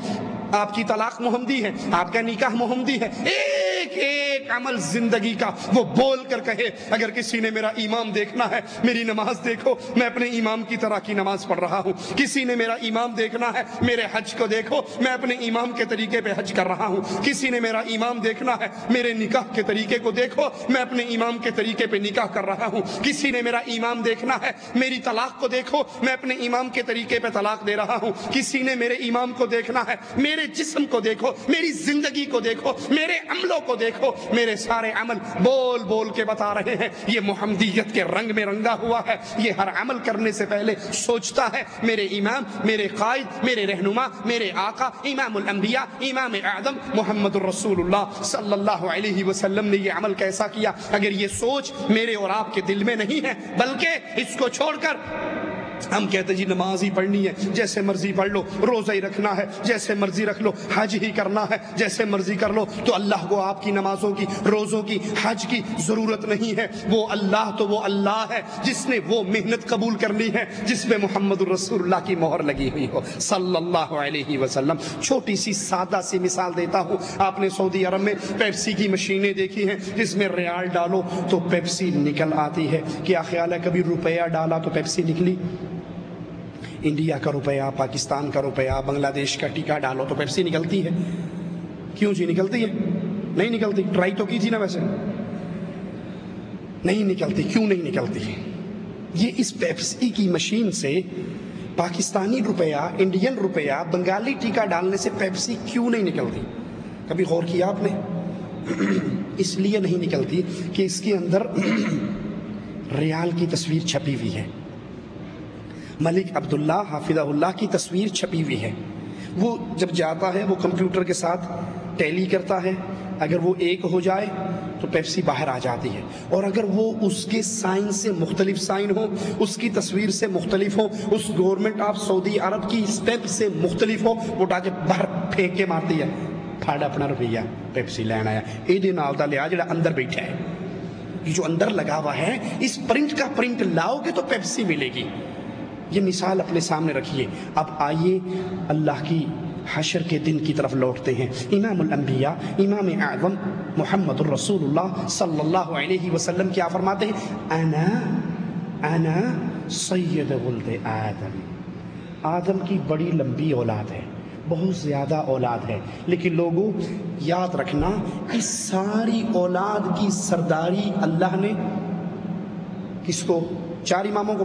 آپ کی طلاق محمدی ہے، آپ کا نکاح محمدی ہے؟ ایک ایک عمل زندگی کا وہ بول کر کہے اگر کسی نے میرا امام دیکھنا ہے، میری نماز دیکھو، میں اپنے امام کی طرح کی نماز پڑھ رہا ہوں۔ کسی نے میرا امام دیکھنا ہے، میرے حج کو دیکھو، میں اپنے امام کے طریقے پہ حج کر رہا ہوں۔ کسی نے میرا امام دیکھنا ہے، میرے نکاح کے طریقے کو دیکھو، میں اپنے امام کے طریقے پہ نکاح کر رہا ہوں۔ کسی نے میرا امام دیکھنا ہے، میری طلاق کو دیکھو، میں اپنے امام کے طریقے پہ طلاق دے رہا ہوں۔ کسی نے میرے امام کو دیکھنا ہے، میرے جسم کو دیکھو، میری زندگی کو دیکھو، میرے عملوں کو دیکھو، میرے سارے عمل بول بول کے بتا رہے ہیں یہ محمدیت کے رنگ میں رنگا ہوا ہے۔ یہ ہر عمل کرنے سے پہلے سوچتا ہے میرے امام، میرے قائد، میرے رہنما، میرے آقا امام الانبیاء امام اعظم محمد الرسول اللہ صلی اللہ علیہ وسلم نے یہ عمل کیسا کیا۔ اگر یہ سوچ میرے اور آپ کے دل میں نہیں ہے، بلکہ اس کو چھوڑ کر ہم کہتے ہیں جی نماز ہی پڑھنی ہے، جیسے مرضی پڑھ لو، روزہ ہی رکھنا ہے، جیسے مرضی رکھ لو، حج ہی کرنا ہے، جیسے مرضی کر لو، تو اللہ کو آپ کی نمازوں کی، روزوں کی، حج کی ضرورت نہیں ہے۔ وہ اللہ ہے جس نے وہ محنت قبول کرنی ہے جس میں محمد الرسول اللہ کی مہر لگی ہوئی ہو صلی اللہ علیہ وسلم۔ چھوٹی سی سادہ سی مثال دیتا ہوں، آپ نے سعودی عرب میں پیپسی کی مشینیں دیکھی ہیں جس میں ریال ڈالو تو پیپسی نکل آتی ہے۔ کیا خیال ہے کبھی روپیہ ڈالا تو پیپسی نکلی؟ انڈیا کا روپیہ، پاکستان کا روپیہ، بنگلہ دیش کا ٹکا ڈالو تو پیپسی نکلتی ہے؟ کیوں جی نکلتی ہے؟ نہیں نکلتی؟ ٹرائی تو کی تھی نا، ویسے نہیں نکلتی۔ کیوں نہیں نکلتی؟ یہ اس پیپسی کی مشین سے پاکستانی روپیہ، انڈین روپیہ، بنگالی ٹکا ڈالنے سے پیپسی کیوں نہیں نکلتی؟ کبھی غور کیا آپ نے؟ اس لیے نہیں نکلتی کہ اس کے اندر ریال کی تصویر چھپی ہوئی ہے، ملک عبداللہ حافظہ اللہ کی تصویر چھپی ہوئی ہے۔ وہ جب جاتا ہے وہ کمپیوٹر کے ساتھ ٹیلی کرتا ہے، اگر وہ ایک ہو جائے تو پیپسی باہر آ جاتی ہے، اور اگر وہ اس کے سائن سے مختلف سائن ہو، اس کی تصویر سے مختلف ہو، اس گورنمنٹ آف سعودی عرب کی اسٹیمپ سے مختلف ہو، وہ اٹھا کے باہر پھینک کے مارتی ہے، پھاڑ اپنا روپیہ پیپسی لین آیا۔ یہ نال دا لیا جڑا اندر بیٹھا ہے، یہ جو اندر لگا ہوا ہے، اس پرنٹ کا پرنٹ لاؤ گے تو پیپسی ملے گی۔ یہ مثال اپنے سامنے رکھیے۔ اب آئیے اللہ کی حشر کے دن کی طرف لوٹتے ہیں۔ امام الانبیاء امام اعظم محمد الرسول اللہ صلی اللہ علیہ وسلم کیا فرماتے ہیں؟ انا سید ولد آدم۔ آدم کی بڑی لمبی اولاد ہے، بہت زیادہ اولاد ہے، لیکن لوگوں یاد رکھنا اس ساری اولاد کی سرداری اللہ نے کس کو؟ 4 اماموں کو،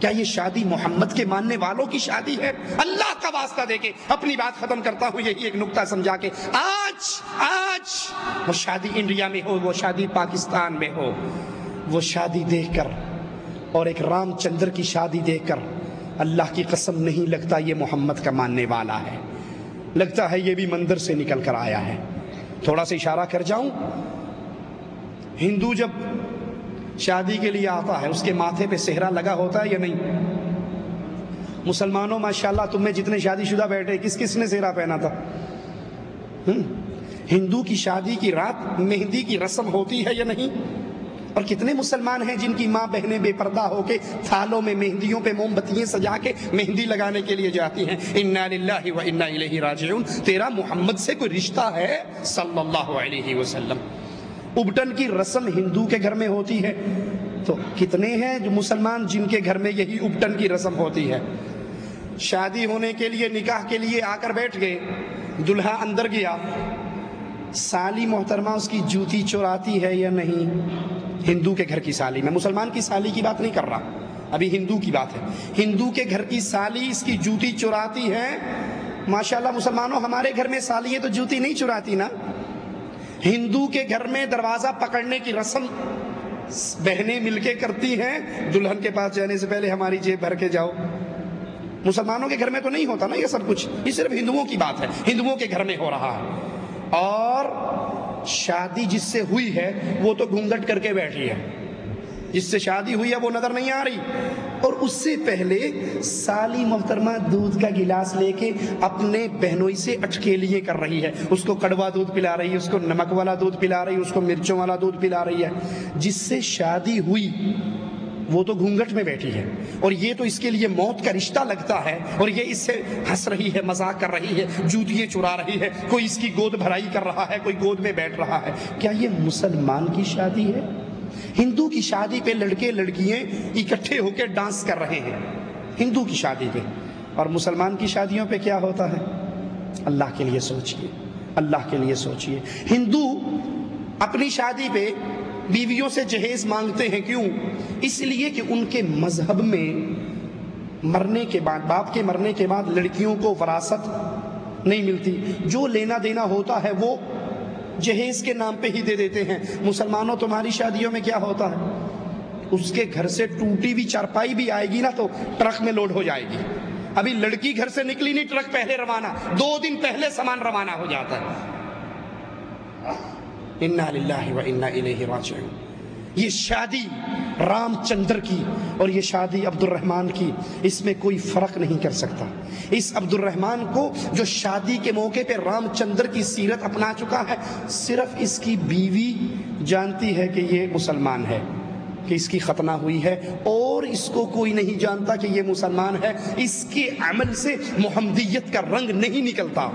کیا یہ شادی محمد کے ماننے والوں کی شادی ہے؟ اللہ کا واسطہ دے کے اپنی بات ختم کرتا ہوں یہی ایک نقطہ سمجھا کے، آج وہ شادی انڈیا میں ہو، وہ شادی پاکستان میں ہو، وہ شادی دیکھ کر اور ایک رام چندر کی شادی دیکھ کر اللہ کی قسم نہیں لگتا یہ محمد کا ماننے والا ہے، لگتا ہے یہ بھی مندر سے نکل کر آیا ہے۔ تھوڑا سا اشارہ کر جاؤں، ہندو جب شادی کے لیے آتا ہے اس کے ماتھے پہ صحرا لگا ہوتا ہے یا نہیں؟ مسلمانوں ماشاءاللہ تم میں جتنے شادی شدہ بیٹھے کس کس نے صحرا پہنا تھا؟ ہندو کی شادی کی رات مہندی کی رسم ہوتی ہے یا نہیں؟ اور کتنے مسلمان ہیں جن کی ماں بہنیں بے پردہ ہو کے تھالوں میں مہندیوں پہ موم بتیاں سجا کے مہندی لگانے کے لیے جاتی ہیں۔ انا للہ و انا الیہ راجعون، تیرا محمد سے کوئی رشتہ ہے صلی اللہ علیہ وسلم؟ ابٹن کی رسم ہندو کے گھر میں ہوتی ہے تو کتنے ہیں جو مسلمان جن کے گھر میں یہی ابٹن کی رسم ہوتی ہے؟ شادی ہونے کے لیے نکاح کے لیے آ کر بیٹھ گئے، دلہا اندر گیا، سالی محترمہ اس کی جوتی چوراتی ہے یا نہیں؟ ہندو کے گھر کی سالی، میں مسلمان کی سالی کی بات نہیں کر رہا، ابھی ہندو کی بات ہے۔ ہندو کے گھر کی سالی اس کی جوتی چوراتی ہے؟ ماشاءاللہ مسلمانوں ہمارے گھر میں سالی ہے تو جوتی نہیں چوراتی نا۔ ہندو کے گھر میں دروازہ پکڑنے کی رسم بہنیں مل کے کرتی ہیں، دلہن کے پاس جانے سے پہلے ہماری جیب بھر کے جاؤ۔ مسلمانوں کے گھر میں تو نہیں ہوتا نا یہ سب کچھ، یہ صرف ہندوؤں کی بات ہے، ہندوؤں کے گھر میں ہو رہا ہے۔ اور شادی جس سے ہوئی ہے وہ تو گھونگھٹ کر کے بیٹھی ہے، جس سے شادی ہوئی ہے وہ نظر نہیں آ رہی، اور اس سے پہلے سالی محترمہ دودھ کا گلاس لے کے اپنے بہنوئی سے اٹکیلیے کر رہی ہے، اس کو کڑوا دودھ پلا رہی ہے، اس کو نمک والا دودھ پلا رہی ہے، اس کو مرچوں والا دودھ پلا رہی ہے۔ جس سے شادی ہوئی وہ تو گھونگھٹ میں بیٹھی ہے، اور یہ تو اس کے لیے موت کا رشتہ لگتا ہے، اور یہ اس سے ہنس رہی ہے، مذاق کر رہی ہے، جوتیاں چرا رہی ہے، کوئی اس کی گود بھرائی کر رہا ہے، کوئی گود میں بیٹھ رہا ہے۔ کیا یہ مسلمان کی شادی ہے؟ ہندو کی شادی پہ لڑکے لڑکیاں اکٹھے ہو کے ڈانس کر رہے ہیں ہندو کی شادی پہ، اور مسلمان کی شادیوں پہ کیا ہوتا ہے؟ اللہ کے لیے سوچئے، اللہ کے لیے سوچئے۔ ہندو اپنی شادی پہ بیویوں سے جہیز مانگتے ہیں، کیوں؟ اس لیے کہ ان کے مذہب میں مرنے کے بعد، باپ کے مرنے کے بعد لڑکیوں کو وراثت نہیں ملتی، جو لینا دینا ہوتا ہے وہ جہیز کے نام پہ ہی دے دیتے ہیں۔ مسلمانوں تمہاری شادیوں میں کیا ہوتا ہے؟ اس کے گھر سے ٹوٹی ہوئی چارپائی بھی آئے گی نا تو ٹرک میں لوڈ ہو جائے گی، ابھی لڑکی گھر سے نکلی نہیں ٹرک پہلے روانہ، 2 دن پہلے سامان روانہ ہو جاتا ہے۔ انا للہ و انا الیہ راجعون۔ یہ شادی رام چندر کی اور یہ شادی عبد الرحمن کی، اس میں کوئی فرق نہیں کر سکتا۔ اس عبد الرحمن کو جو شادی کے موقع پہ رام چندر کی سیرت اپنا چکا ہے، صرف اس کی بیوی جانتی ہے کہ یہ مسلمان ہے، کہ اس کی ختنہ ہوئی ہے، اور اس کو کوئی نہیں جانتا کہ یہ مسلمان ہے۔ اس کے عمل سے محمدیت کا رنگ نہیں نکلتا۔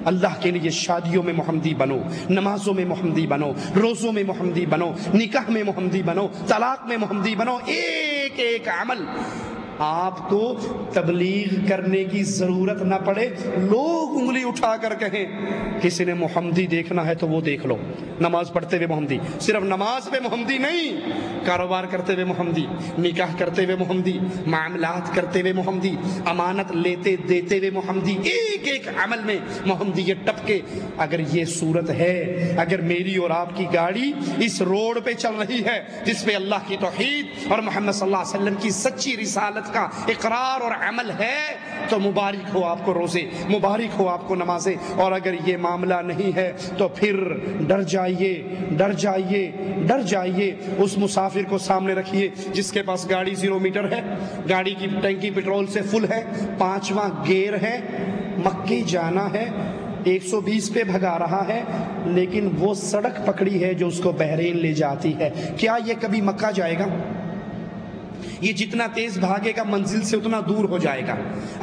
اللہ کے لیے شادیوں میں محمدی بنو، نمازوں میں محمدی بنو، روزوں میں محمدی بنو، نکاح میں محمدی بنو، طلاق میں محمدی بنو۔ ایک ایک عمل آپ کو تبلیغ کرنے کی ضرورت نہ پڑے، لوگ انگلی اٹھا کر کہیں کسی نے محمدی دیکھنا ہے تو وہ دیکھ لو۔ نماز پڑھتے ہوئے محمدی، صرف نماز پہ محمدی نہیں، کاروبار کرتے ہوئے محمدی، نکاح کرتے ہوئے محمدی، معاملات کرتے ہوئے محمدی، امانت لیتے دیتے ہوئے محمدی، ایک ایک عمل میں محمدیت ٹپکے۔ اگر یہ صورت ہے، اگر میری اور آپ کی گاڑی اس روڈ پہ چل رہی ہے جس پہ اللہ کی توحید اور محمد صلی اللہ علیہ وسلم کی سچی رسالت کا اقرار اور عمل ہے، تو مبارک ہو آپ کو روزے، مبارک ہو آپ کو نمازیں۔ اور اگر یہ معاملہ نہیں ہے تو پھر ڈر جائیے، ڈر جائیے، ڈر جائیے۔ اس مسافر کو سامنے رکھیے جس کے پاس گاڑی 0 میٹر ہے، گاڑی کی ٹینکی پیٹرول سے فل ہے، 5واں گیئر ہے، مکے جانا ہے، 120 پہ بھگا رہا ہے، لیکن وہ سڑک پکڑی ہے جو اس کو بحرین لے جاتی ہے۔ کیا یہ کبھی مکہ جائے گا؟ یہ جتنا تیز بھاگے گا منزل سے اتنا دور ہو جائے گا۔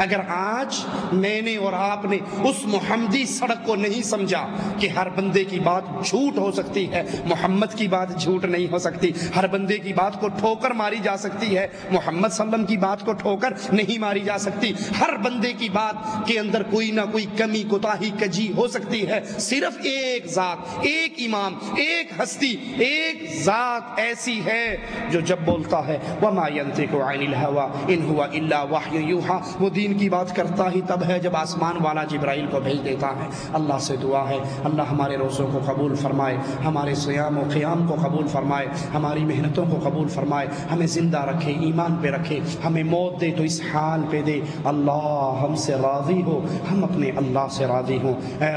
اگر آج میں نے اور آپ نے اس محمدی سڑک کو نہیں سمجھا کہ ہر بندے کی بات جھوٹ ہو سکتی ہے، محمد کی بات جھوٹ نہیں ہو سکتی، ہر بندے کی بات کو ٹھوکر ماری جا سکتی ہے، محمد صلی اللہ علیہ وسلم کی بات کو ٹھوکر نہیں ماری جا سکتی، ہر بندے کی بات کے اندر کوئی نہ کوئی کمی کوتاہی کجی ہو سکتی ہے، صرف ایک ذات، ایک امام، ایک ہستی، ایک ذات ایسی ہے جو جب بولتا ہے وَمَا وما ينطق عن الهوى ان هو الا وحی یوحی، وہ دین کی بات کرتا ہی تب ہے جب آسمان والا جبرائیل کو بھیج دیتا ہے۔ اللہ سے دعا ہے اللہ ہمارے روزوں کو قبول فرمائے، ہمارے صیام و قیام کو قبول فرمائے، ہماری محنتوں کو قبول فرمائے، ہمیں زندہ رکھے، ایمان پہ رکھے، ہمیں موت دے تو اس حال پہ دے اللہ ہم سے راضی ہو، ہم اپنے اللہ سے راضی ہوں۔ اے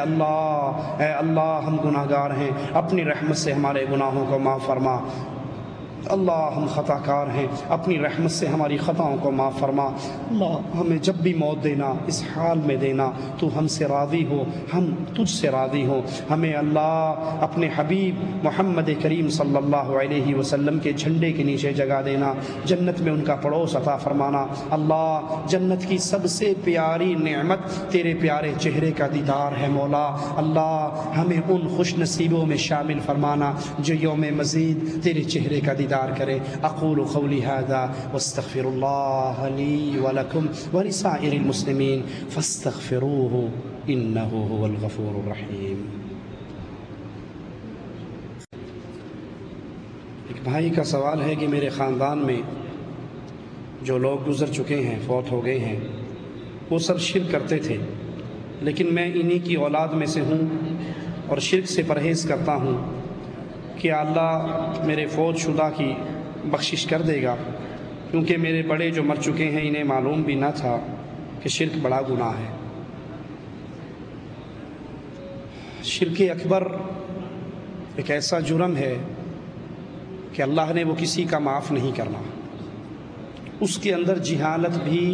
اللہ ہم گناہ گار ہیں، اپنی رحمت سے ہمارے گناہوں کو معاف فرما۔ اللہ ہم خطا کار ہیں، اپنی رحمت سے ہماری خطاؤں کو معاف فرما۔ اللہ ہمیں جب بھی موت دینا اس حال میں دینا تو ہم سے راضی ہو، ہم تجھ سے راضی ہو۔ ہمیں اللہ اپنے حبیب محمد کریم صلی اللہ علیہ وسلم کے جھنڈے کے نیچے جگہ دینا، جنت میں ان کا پڑوس عطا فرمانا۔ اللہ جنت کی سب سے پیاری نعمت تیرے پیارے چہرے کا دیدار ہے مولا۔ اللہ ہمیں ان خوش نصیبوں میں شامل فرمانا جو یوم مزید تیرے چہرے کا دیدار کرے۔ اقول قولی هذا واستغفر الله لي ولكم ولسائر المسلمين فاستغفروه انه هو الغفور الرحیم۔ ایک بھائی کا سوال ہے کہ میرے خاندان میں جو لوگ گزر چکے ہیں، فوت ہو گئے ہیں، وہ سب شرک کرتے تھے، لیکن میں انہی کی اولاد میں سے ہوں اور شرک سے پرہیز کرتا ہوں، کہ اللہ میرے فوت شدہ کی بخشش کر دے گا، کیونکہ میرے بڑے جو مر چکے ہیں انہیں معلوم بھی نہ تھا کہ شرک بڑا گناہ ہے۔ شرک اکبر ایک ایسا جرم ہے کہ اللہ نے وہ کسی کا معاف نہیں کرنا، اس کے اندر جہالت بھی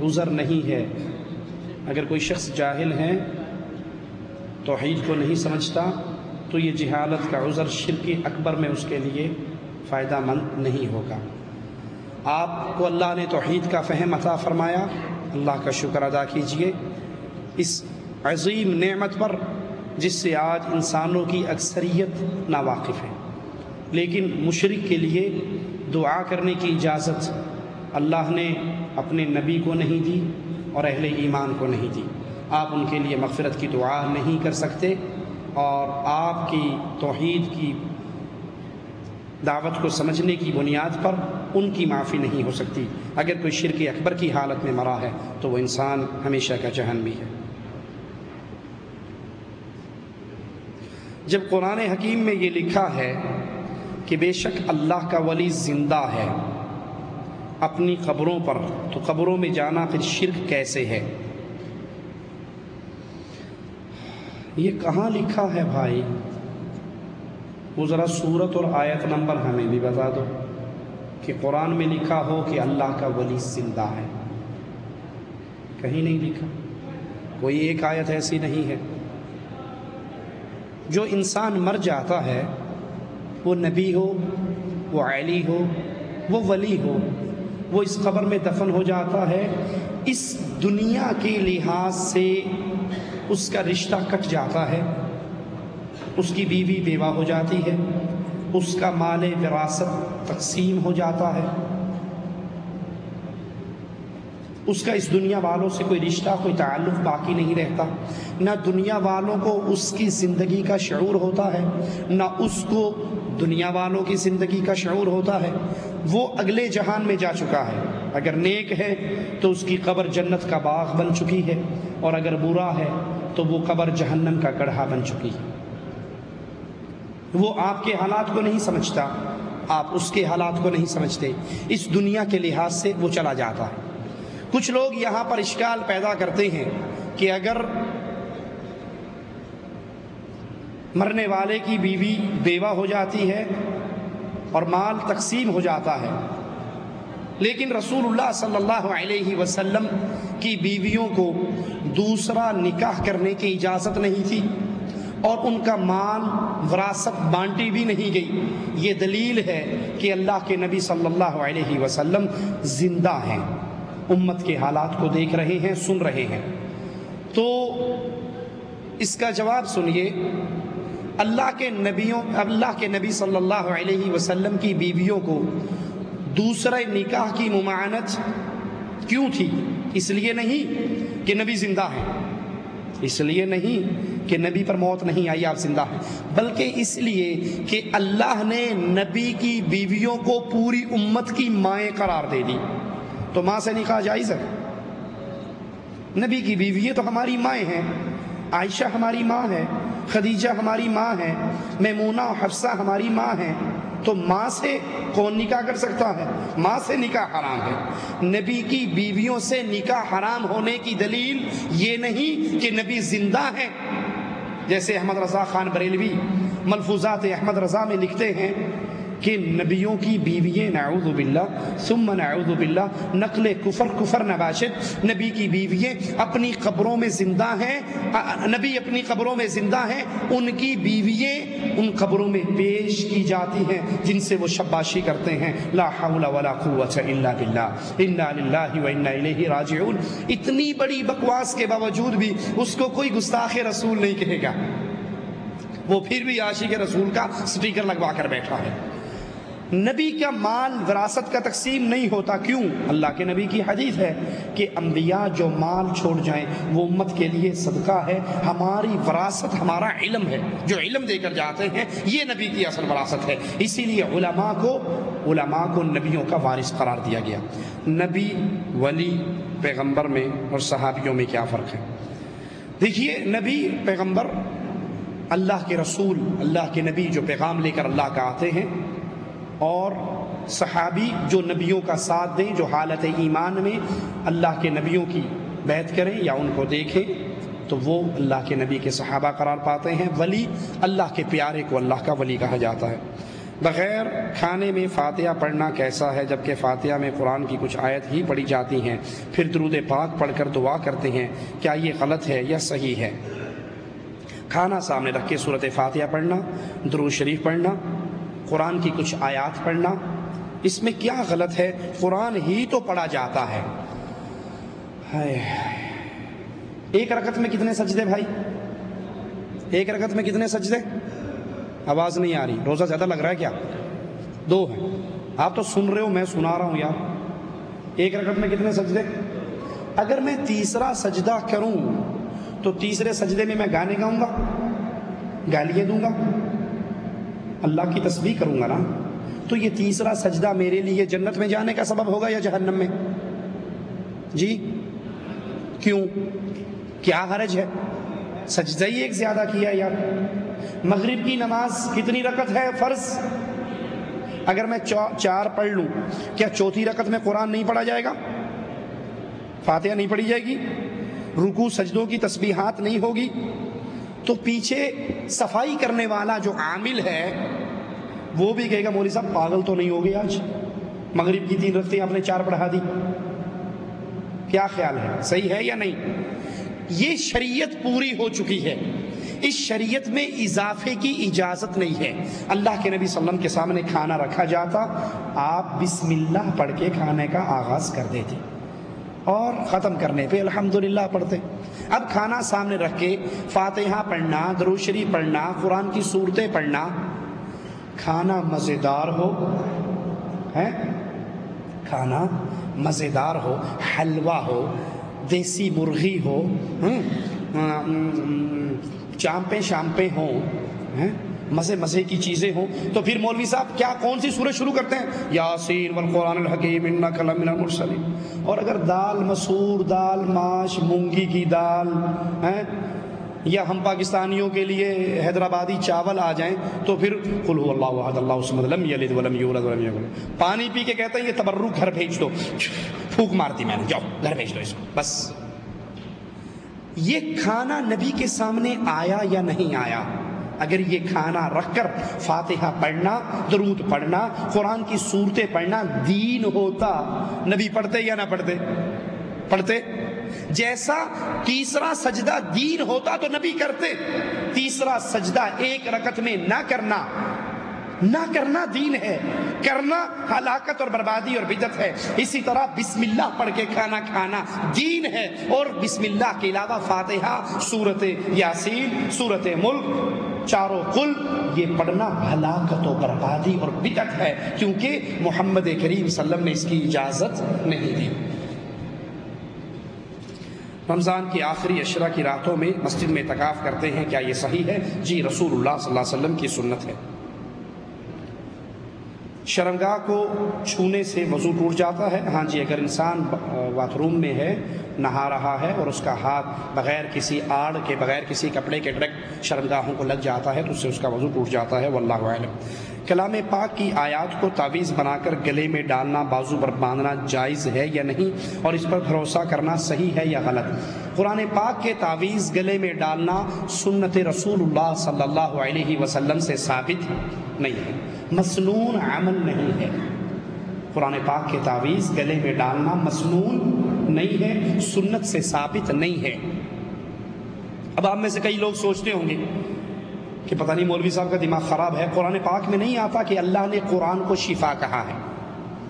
عذر نہیں ہے۔ اگر کوئی شخص جاہل ہے، توحید کو نہیں سمجھتا، تو یہ جہالت کا عذر شرک اکبر میں اس کے لیے فائدہ مند نہیں ہوگا۔ آپ کو اللہ نے توحید کا فہم عطا فرمایا، اللہ کا شکر ادا کیجئے اس عظیم نعمت پر جس سے آج انسانوں کی اکثریت ناواقف ہے۔ لیکن مشرک کے لیے دعا کرنے کی اجازت اللہ نے اپنے نبی کو نہیں دی اور اہل ایمان کو نہیں دی۔ آپ ان کے لیے مغفرت کی دعا نہیں کر سکتے، اور آپ کی توحید کی دعوت کو سمجھنے کی بنیاد پر ان کی معافی نہیں ہو سکتی۔ اگر کوئی شرک اکبر کی حالت میں مرا ہے تو وہ انسان ہمیشہ کا جہنمی ہے۔ جب قرآن حکیم میں یہ لکھا ہے کہ بے شک اللہ کا ولی زندہ ہے اپنی قبروں پر، تو قبروں میں جانا پھر شرک کیسے ہے؟ یہ کہاں لکھا ہے بھائی؟ وہ ذرا سورت اور آیت نمبر ہمیں بھی بتا دو کہ قرآن میں لکھا ہو کہ اللہ کا ولی زندہ ہے۔ کہیں نہیں لکھا، کوئی ایک آیت ایسی نہیں ہے۔ جو انسان مر جاتا ہے، وہ نبی ہو، وہ علی ہو، وہ ولی ہو، وہ اس قبر میں دفن ہو جاتا ہے، اس دنیا کے لحاظ سے اس کا رشتہ کٹ جاتا ہے، اس کی بیوی بیوہ ہو جاتی ہے، اس کا مال وراثت تقسیم ہو جاتا ہے، اس کا اس دنیا والوں سے کوئی رشتہ، کوئی تعلق باقی نہیں رہتا۔ نہ دنیا والوں کو اس کی زندگی کا شعور ہوتا ہے، نہ اس کو دنیا والوں کی زندگی کا شعور ہوتا ہے۔ وہ اگلے جہان میں جا چکا ہے، اگر نیک ہے تو اس کی قبر جنت کا باغ بن چکی ہے، اور اگر برا ہے تو وہ قبر جہنم کا گڑھا بن چکی ہے۔ وہ آپ کے حالات کو نہیں سمجھتا، آپ اس کے حالات کو نہیں سمجھتے، اس دنیا کے لحاظ سے وہ چلا جاتا ہے۔ کچھ لوگ یہاں پر اشکال پیدا کرتے ہیں کہ اگر مرنے والے کی بیوی بیوہ ہو جاتی ہے اور مال تقسیم ہو جاتا ہے، لیکن رسول اللہ صلی اللہ علیہ وسلم کی بیویوں کو دوسرا نکاح کرنے کی اجازت نہیں تھی اور ان کا مال وراثت بانٹی بھی نہیں گئی، یہ دلیل ہے کہ اللہ کے نبی صلی اللہ علیہ وسلم زندہ ہیں، امت کے حالات کو دیکھ رہے ہیں، سن رہے ہیں۔ تو اس کا جواب سنیے، اللہ کے نبی صلی اللہ علیہ وسلم کی بیویوں کو دوسرے نکاح کی ممانعت کیوں تھی؟ اس لیے نہیں کہ نبی زندہ ہیں، اس لیے نہیں کہ نبی پر موت نہیں آئی، آپ زندہ ہیں، بلکہ اس لیے کہ اللہ نے نبی کی بیویوں کو پوری امت کی مائیں قرار دے دی۔ تو ماں سے نکاح جائز ہے؟ نبی کی بیوییں تو ہماری مائیں ہیں، عائشہ ہماری ماں ہے، خدیجہ ہماری ماں ہے، میمونہ اور حفصہ ہماری ماں ہیں، تو ماں سے کون نکاح کر سکتا ہے؟ ماں سے نکاح حرام ہے۔ نبی کی بیویوں سے نکاح حرام ہونے کی دلیل یہ نہیں کہ نبی زندہ ہیں، جیسے احمد رضا خان بریلوی ملفوظات احمد رضا میں لکھتے ہیں کہ نبیوں کی بیوییں نعوذ باللہ ثم نعوذ باللہ نقل کفر نباشد، نبی کی بیوییں اپنی قبروں میں زندہ ہیں، نبی اپنی قبروں میں زندہ ہیں، ان کی بیوییں ان قبروں میں پیش کی جاتی ہیں جن سے وہ شباشی کرتے ہیں۔ لا حول ولا قوت الا باللہ، انا للہ و انا الیہ راجعون۔ اتنی بڑی بکواس کے باوجود بھی اس کو کوئی گستاخ رسول نہیں کہے گا، وہ پھر بھی عاشق رسول کا سٹیکر لگوا کر بیٹھا ہے۔ نبی کا مال وراثت کا تقسیم نہیں ہوتا، کیوں؟ اللہ کے نبی کی حدیث ہے کہ انبیاء جو مال چھوڑ جائیں وہ امت کے لیے صدقہ ہے، ہماری وراثت ہمارا علم ہے، جو علم دے کر جاتے ہیں یہ نبی کی اصل وراثت ہے۔ اسی لیے علماء کو نبیوں کا وارث قرار دیا گیا۔ نبی، ولی، پیغمبر میں اور صحابیوں میں کیا فرق ہے؟ دیکھیے، نبی، پیغمبر، اللہ کے رسول، اللہ کے نبی جو پیغام لے کر اللہ کا آتے ہیں، اور صحابی جو نبیوں کا ساتھ دیں، جو حالت ایمان میں اللہ کے نبیوں کی بیعت کریں یا ان کو دیکھیں تو وہ اللہ کے نبی کے صحابہ قرار پاتے ہیں۔ ولی، اللہ کے پیارے کو اللہ کا ولی کہا جاتا ہے۔ بغیر کھانے میں فاتحہ پڑھنا کیسا ہے؟ جبکہ فاتحہ میں قرآن کی کچھ آیت ہی پڑھی جاتی ہیں، پھر درود پاک پڑھ کر دعا کرتے ہیں، کیا یہ غلط ہے یا صحیح ہے؟ کھانا سامنے رکھ کے سورۃ فاتحہ پڑھنا، درود شریف پڑھنا، قرآن کی کچھ آیات پڑھنا، اس میں کیا غلط ہے؟ قرآن ہی تو پڑھا جاتا ہے۔ ایک رکعت میں کتنے سجدے بھائی؟ ایک رکعت میں کتنے سجدے؟ آواز نہیں آ رہی، روزہ زیادہ لگ رہا ہے کیا؟ 2 ہیں، آپ تو سن رہے ہو، میں سنا رہا ہوں یار۔ ایک رکعت میں کتنے سجدے؟ اگر میں تیسرا سجدہ کروں تو تیسرے سجدے میں گانے گاؤں گا، گالیاں دوں گا، اللہ کی تسبیح کروں گا نا، تو یہ تیسرا سجدہ میرے لیے جنت میں جانے کا سبب ہوگا یا جہنم میں؟ جی کیوں؟ کیا حرج ہے؟ سجدہ ہی ایک زیادہ کیا یار۔ مغرب کی نماز کتنی رکعت ہے فرض؟ اگر میں 4 پڑھ لوں، کیا چوتھی رکعت میں قرآن نہیں پڑھا جائے گا؟ فاتحہ نہیں پڑھی جائے گی؟ رکوع سجدوں کی تسبیحات نہیں ہوگی؟ تو پیچھے صفائی کرنے والا جو عامل ہے وہ بھی کہے گا مولوی صاحب پاگل تو نہیں ہو گئے آج، مغرب کی 3 رکعتیں آپ نے 4 پڑھا دی۔ کیا خیال ہے، صحیح ہے یا نہیں؟ یہ شریعت پوری ہو چکی ہے، اس شریعت میں اضافے کی اجازت نہیں ہے۔ اللہ کے نبی صلی اللہ علیہ وسلم کے سامنے کھانا رکھا جاتا، آپ بسم اللہ پڑھ کے کھانے کا آغاز کر دیتے اور ختم کرنے پہ الحمدللہ پڑھتے۔ اب کھانا سامنے رکھ کے فاتحہ پڑھنا، درود شریف پڑھنا، قرآن کی سورتیں پڑھنا، کھانا مزیدار ہو، کھانا مزیدار ہو، حلوہ ہو، دیسی مرغی ہو، چامپیں شامپیں ہوں، مزے کی چیزیں ہوں، تو پھر مولوی صاحب کیا کون سی سورت شروع کرتے ہیں؟ یاسین والقرآن الحکیم انک لمن المرسلین۔ اور اگر دال مسور، دال ماش، مونگی کی دال یا ہم پاکستانیوں کے لیے حیدرآبادی چاول آ جائیں تو پھر قل هو اللہ احد اللہ الصمد لم یلد ولم یولد ولم یکن، پانی پی کے کہتے ہیں یہ تبرک، گھر بھیج دو، پھونک مارتی میں نے، جاؤ گھر بھیج دو اس کو بس۔ یہ کھانا نبی کے سامنے آیا یا نہیں آیا؟ اگر یہ کھانا رکھ کر فاتحہ پڑھنا، درود پڑھنا، قرآن کی سورتیں پڑھنا دین ہوتا، نبی پڑھتے یا نہ پڑھتے؟ پڑھتے۔ جیسا تیسرا سجدہ دین ہوتا تو نبی کرتے، تیسرا سجدہ ایک رکعت میں نہ کرنا دین ہے، کرنا ہلاکت اور بربادی اور بدعت ہے۔ اسی طرح بسم اللہ پڑھ کے کھانا کھانا دین ہے، اور بسم اللہ کے علاوہ فاتحہ، سورت یاسین، سورت ملک، چاروں قل، یہ پڑھنا ہلاکت و بربادی اور بدعت ہے، کیونکہ محمد کریم صلی اللہ علیہ وسلم نے اس کی اجازت نہیں دی۔ رمضان کی آخری عشرہ کی راتوں میں مسجد میں اعتکاف کرتے ہیں، کیا یہ صحیح ہے؟ جی، رسول اللہ صلی اللہ علیہ وسلم کی سنت ہے۔ شرمگاہ کو چھونے سے وضو ٹوٹ جاتا ہے؟ ہاں جی، اگر انسان باتھ روم میں ہے، نہا رہا ہے اور اس کا ہاتھ بغیر کسی آڑ کے، بغیر کسی کپڑے کے ڈائریکٹ شرمگاہوں کو لگ جاتا ہے تو اس سے اس کا وضو ٹوٹ جاتا ہے، واللہ اعلم۔ کلام پاک کی آیات کو تعویذ بنا کر گلے میں ڈالنا، بازو پر باندھنا جائز ہے یا نہیں، اور اس پر بھروسہ کرنا صحیح ہے یا غلط؟ قرآن پاک کے تعویذ گلے میں ڈالنا سنت رسول اللہ صلی اللہ علیہ وسلم سے ثابت نہیں ہے، مسنون عمل نہیں ہے۔ قرآن پاک کے تعویذ گلے میں ڈالنا مسنون نہیں ہے، سنت سے ثابت نہیں ہے۔ اب آپ میں سے کئی لوگ سوچتے ہوں گے کہ پتہ نہیں مولوی صاحب کا دماغ خراب ہے، قرآن پاک میں نہیں آتا کہ اللہ نے قرآن کو شفا کہا ہے؟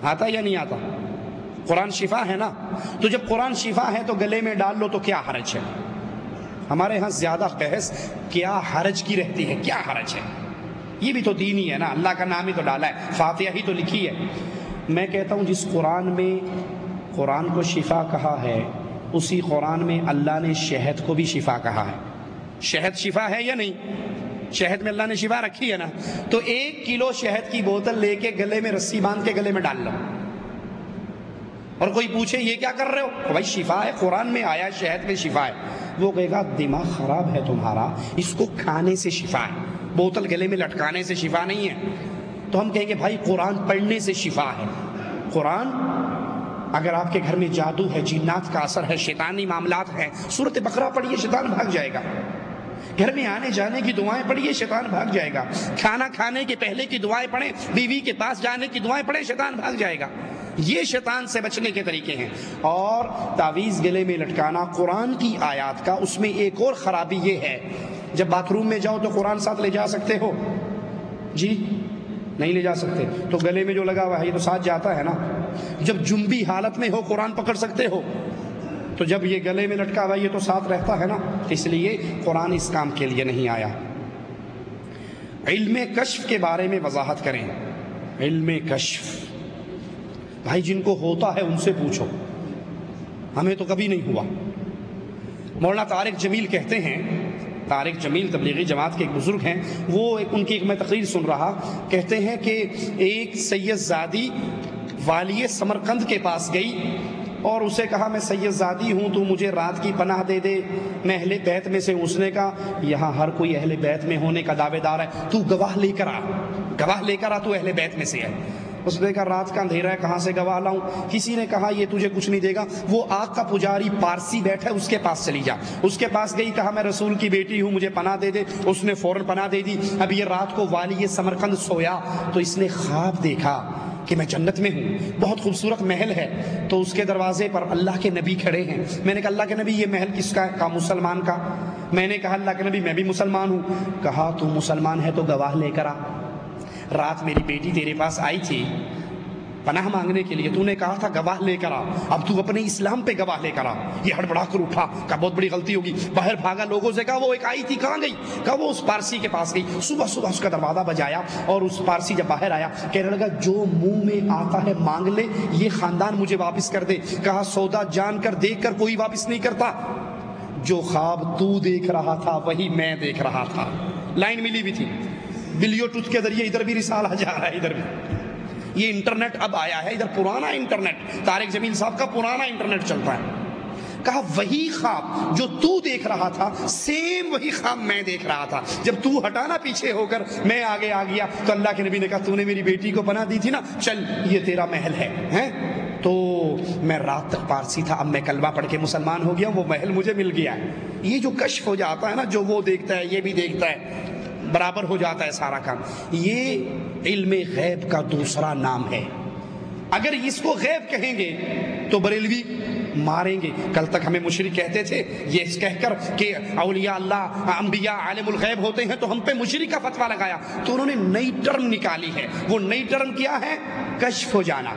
آتا یا نہیں آتا؟ قرآن شفا ہے نا، تو جب قرآن شفا ہے تو گلے میں ڈال لو تو کیا حرج ہے؟ ہمارے ہاں زیادہ بحث کیا حرج کی رہتی ہے، کیا حرج ہے؟ یہ بھی تو دین ہی ہے نا، اللہ کا نام ہی تو ڈالا ہے، فاتحہ ہی تو لکھی ہے۔ میں کہتا ہوں جس قرآن میں قرآن کو شفا کہا ہے، اسی قرآن میں اللہ نے شہد کو بھی شفا کہا ہے۔ شہد شفا ہے یا نہیں؟ شہد میں اللہ نے شفا رکھی ہے نا، تو 1 کلو شہد کی بوتل لے کے گلے میں رسی باندھ کے گلے میں ڈال لو، اور کوئی پوچھے یہ کیا کر رہے ہو، تو بھائی شفا ہے، قرآن میں آیا شہد میں شفا ہے۔ وہ کہے گا دماغ خراب ہے تمہارا، اس کو کھانے سے شفا ہے، بوتل گلے میں لٹکانے سے شفا نہیں ہے۔ تو ہم کہیں گے بھائی قرآن پڑھنے سے شفا ہے۔ قرآن، اگر آپ کے گھر میں جادو ہے، جنات کا اثر ہے، شیطانی معاملات ہیں، سورۃ بقرہ پڑھیے، شیطان بھاگ جائے گا۔ گھر میں آنے جانے کی دعائیں پڑھیے، شیطان بھاگ جائے گا۔ کھانا کھانے کے پہلے کی دعائیں پڑھیں، بیوی کے پاس جانے کی دعائیں پڑھیں، شیطان بھاگ جائے گا۔ یہ شیطان سے بچنے کے طریقے ہیں۔ اور تعویذ گلے میں لٹکانا قرآن کی آیات کا، اس میں ایک اور خرابی یہ ہے، جب باتھ روم میں جاؤ تو قرآن ساتھ لے جا سکتے ہو؟ جی نہیں لے جا سکتے، تو گلے میں جو لگا ہوا ہے یہ تو ساتھ جاتا ہے نا۔ جب جنبی حالت میں ہو قرآن پکڑ سکتے ہو، تو جب یہ گلے میں لٹکا ہوا یہ تو ساتھ رہتا ہے نا، اس لیے قرآن اس کام کے لیے نہیں آیا۔ علم کشف کے بارے میں وضاحت کریں۔ علم کشف، بھائی جن کو ہوتا ہے ان سے پوچھو، ہمیں تو کبھی نہیں ہوا۔ مولانا طارق جمیل کہتے ہیں، طارق جمیل تبلیغی جماعت کے ایک بزرگ ہیں، وہ ان کی ایک میں تقریر سن رہا، کہتے ہیں کہ ایک سید زادی والی سمرقند کے پاس گئی اور اسے کہا میں سید زادی ہوں، تو مجھے رات کی پناہ دے دے، میں اہل بیت میں سے ہوں۔ اس نے کہا یہاں ہر کوئی اہل بیت میں ہونے کا دعوے دار ہے، تو گواہ لے کر آ، گواہ لے کر آ، تو اہل بیت میں سے ہے۔ اس نے کہا رات کا اندھیرا ہے، کہاں سے گواہ لاؤں؟ کسی نے کہا یہ تجھے کچھ نہیں دے گا، وہ آگ کا پجاری پارسی بیٹھا ہے، اس کے پاس چلی جا۔ اس کے پاس گئی، کہا میں رسول کی بیٹی ہوں، مجھے پناہ دے دے۔ اس نے فوراً پناہ دے دی۔ اب یہ رات کو والی سمرقند سویا تو اس نے خواب دیکھا کہ میں جنت میں ہوں، بہت خوبصورت محل ہے، تو اس کے دروازے پر اللہ کے نبی کھڑے ہیں۔ میں نے کہا اللہ کے نبی یہ محل کس کا ہے؟ کہا مسلمان کا۔ میں نے کہا اللہ کے نبی میں بھی مسلمان ہوں۔ کہا تو مسلمان ہے تو گواہ لے کر آ، رات میری بیٹی تیرے پاس آئی تھی پناہ مانگنے کے لیے، تو نے کہا تھا گواہ لے کر آ، اب تو اپنے اسلام پہ گواہ لے کر آ۔ یہ ہڑبڑا کر اٹھا، کہا بہت بڑی غلطی ہوگی، باہر بھاگا، لوگوں سے کہا وہ ایک آئی تھی کہاں گئی؟ کہا وہ اس پارسی کے پاس گئی۔ صبح صبح اس کا دروازہ بجایا اور اس پارسی جب باہر آیا کہنے لگا جو منہ میں آتا ہے مانگ لے، یہ خاندان مجھے واپس کر دے۔ کہا سودا جان کر دیکھ کر کوئی واپس نہیں کرتا، جو خواب تو دیکھ رہا تھا وہی میں دیکھ رہا تھا۔ لائن ملی بھی تھی، بلیوٹوتھ کے ذریعے ادھر بھی رسالہ جا رہا ہے، ادھر بھی۔ یہ انٹرنیٹ اب آیا ہے، ادھر پرانا انٹرنیٹ، طارق جمیل صاحب کا پرانا انٹرنیٹ چلتا ہے۔ کہا وہی خواب جو تو دیکھ رہا تھا، سیم وہی خواب میں دیکھ رہا تھا، جب تو ہٹانا پیچھے ہو کر میں آگے آ گیا تو اللہ کے نبی نے کہا تو نے میری بیٹی کو پناہ دی تھی نا، چل یہ تیرا محل ہے، ہیں؟ تو میں رات تک پارسی تھا، اب میں کلمہ پڑھ کے مسلمان ہو گیا، وہ محل مجھے مل گیا ہے۔ یہ جو کشف ہو جاتا ہے نا، جو وہ دیکھتا ہے یہ بھی دیکھتا ہے، برابر ہو جاتا ہے سارا کام۔ یہ علم غیب کا دوسرا نام ہے۔ اگر اس کو غیب کہیں گے تو بریلوی ماریں گے۔ کل تک ہمیں مشرک کہتے تھے، یہ کہہ کر کہ اولیاء اللہ انبیاء عالم الغیب ہوتے ہیں، تو ہم پہ مشرک کا فتویٰ لگایا، تو انہوں نے نئی ٹرم نکالی ہے۔ وہ نئی ٹرم کیا ہے؟ کشف ہو جانا۔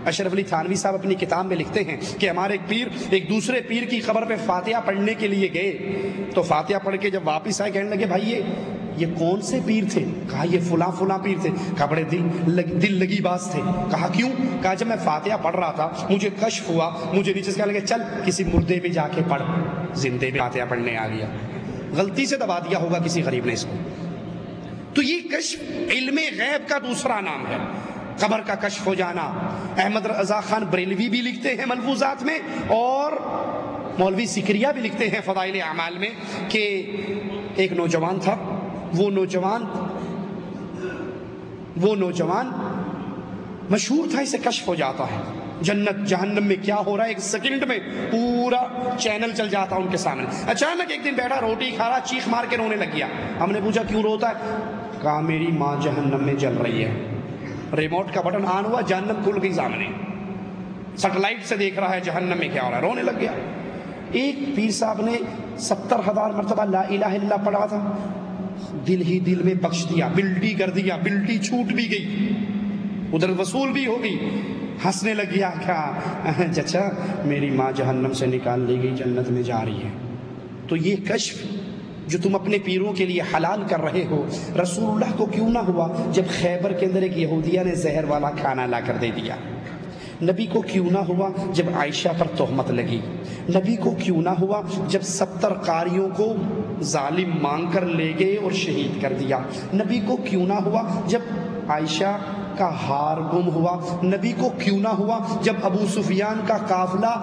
اشرف علی تھانوی صاحب اپنی کتاب میں لکھتے ہیں کہ ہمارے ایک پیر ایک دوسرے پیر کی قبر پہ فاتحہ پڑھنے کے لیے گئے، تو فاتحہ پڑھ کے جب واپس آئے کہنے لگے بھائی یہ یہ کون سے پیر تھے؟ کہا یہ فلاں فلاں پیر تھے۔ کہا بڑے دل لگی باز تھے۔ کہا کیوں؟ کہا جب میں فاتحہ پڑھ رہا تھا مجھے کشف ہوا، مجھے نیچے سے کہنے لگے چل کسی مردے پہ جا کے پڑھ، زندے پہ فاتحہ پڑھنے آ گیا۔ غلطی سے دبا دیا ہوگا کسی غریب نے اس کو۔ تو یہ کشف علم غیب کا دوسرا نام ہے، قبر کا کشف ہو جانا۔ احمد رضا خان بریلوی بھی لکھتے ہیں ملفوظات میں، اور مولوی سکریہ بھی لکھتے ہیں فضائل اعمال میں کہ ایک نوجوان تھا، وہ نوجوان مشہور تھا، اسے کشف ہو جاتا ہے جنت جہنم میں کیا ہو رہا ہے، ایک سیکنڈ میں پورا چینل چل جاتا ان کے سامنے۔ اچانک ایک دن بیٹھا روٹی کھا رہا، چیخ مار کے رونے لگ گیا۔ ہم نے پوچھا کیوں روتا ہے؟ کہا میری ماں جہنم میں جل رہی ہے۔ ریموٹ کا بٹن آن ہوا، جہنم کھل گئی سامنے، سیٹلائٹ سے دیکھ رہا ہے جہنم میں کیا ہو رہا ہے، رونے لگ گیا۔ ایک پیر صاحب نے 70,000 مرتبہ لا الہ الا اللہ پڑھا تھا، دل ہی دل میں بخش دیا، بلٹی کر دیا، بلٹی چھوٹ بھی گئی، ادھر وصول بھی ہو گئی، ہنسنے لگ گیا۔ کہا چچا میری ماں جہنم سے نکال لی گئی، جنت میں جا رہی ہے۔ تو یہ کشف جو تم اپنے پیروں کے لیے حلال کر رہے ہو، رسول اللہ کو کیوں نہ ہوا جب خیبر کے اندر ایک یہودیہ نے زہر والا کھانا لا کر دے دیا؟ نبی کو کیوں نہ ہوا جب عائشہ پر تہمت لگی؟ نبی کو کیوں نہ ہوا جب 70 قاریوں کو ظالم مانگ کر لے گئے اور شہید کر دیا؟ نبی کو کیوں نہ ہوا جب عائشہ کا ہار گم ہوا؟ نبی کو کیوں نہ ہوا جب ابو سفیان کا قافلہ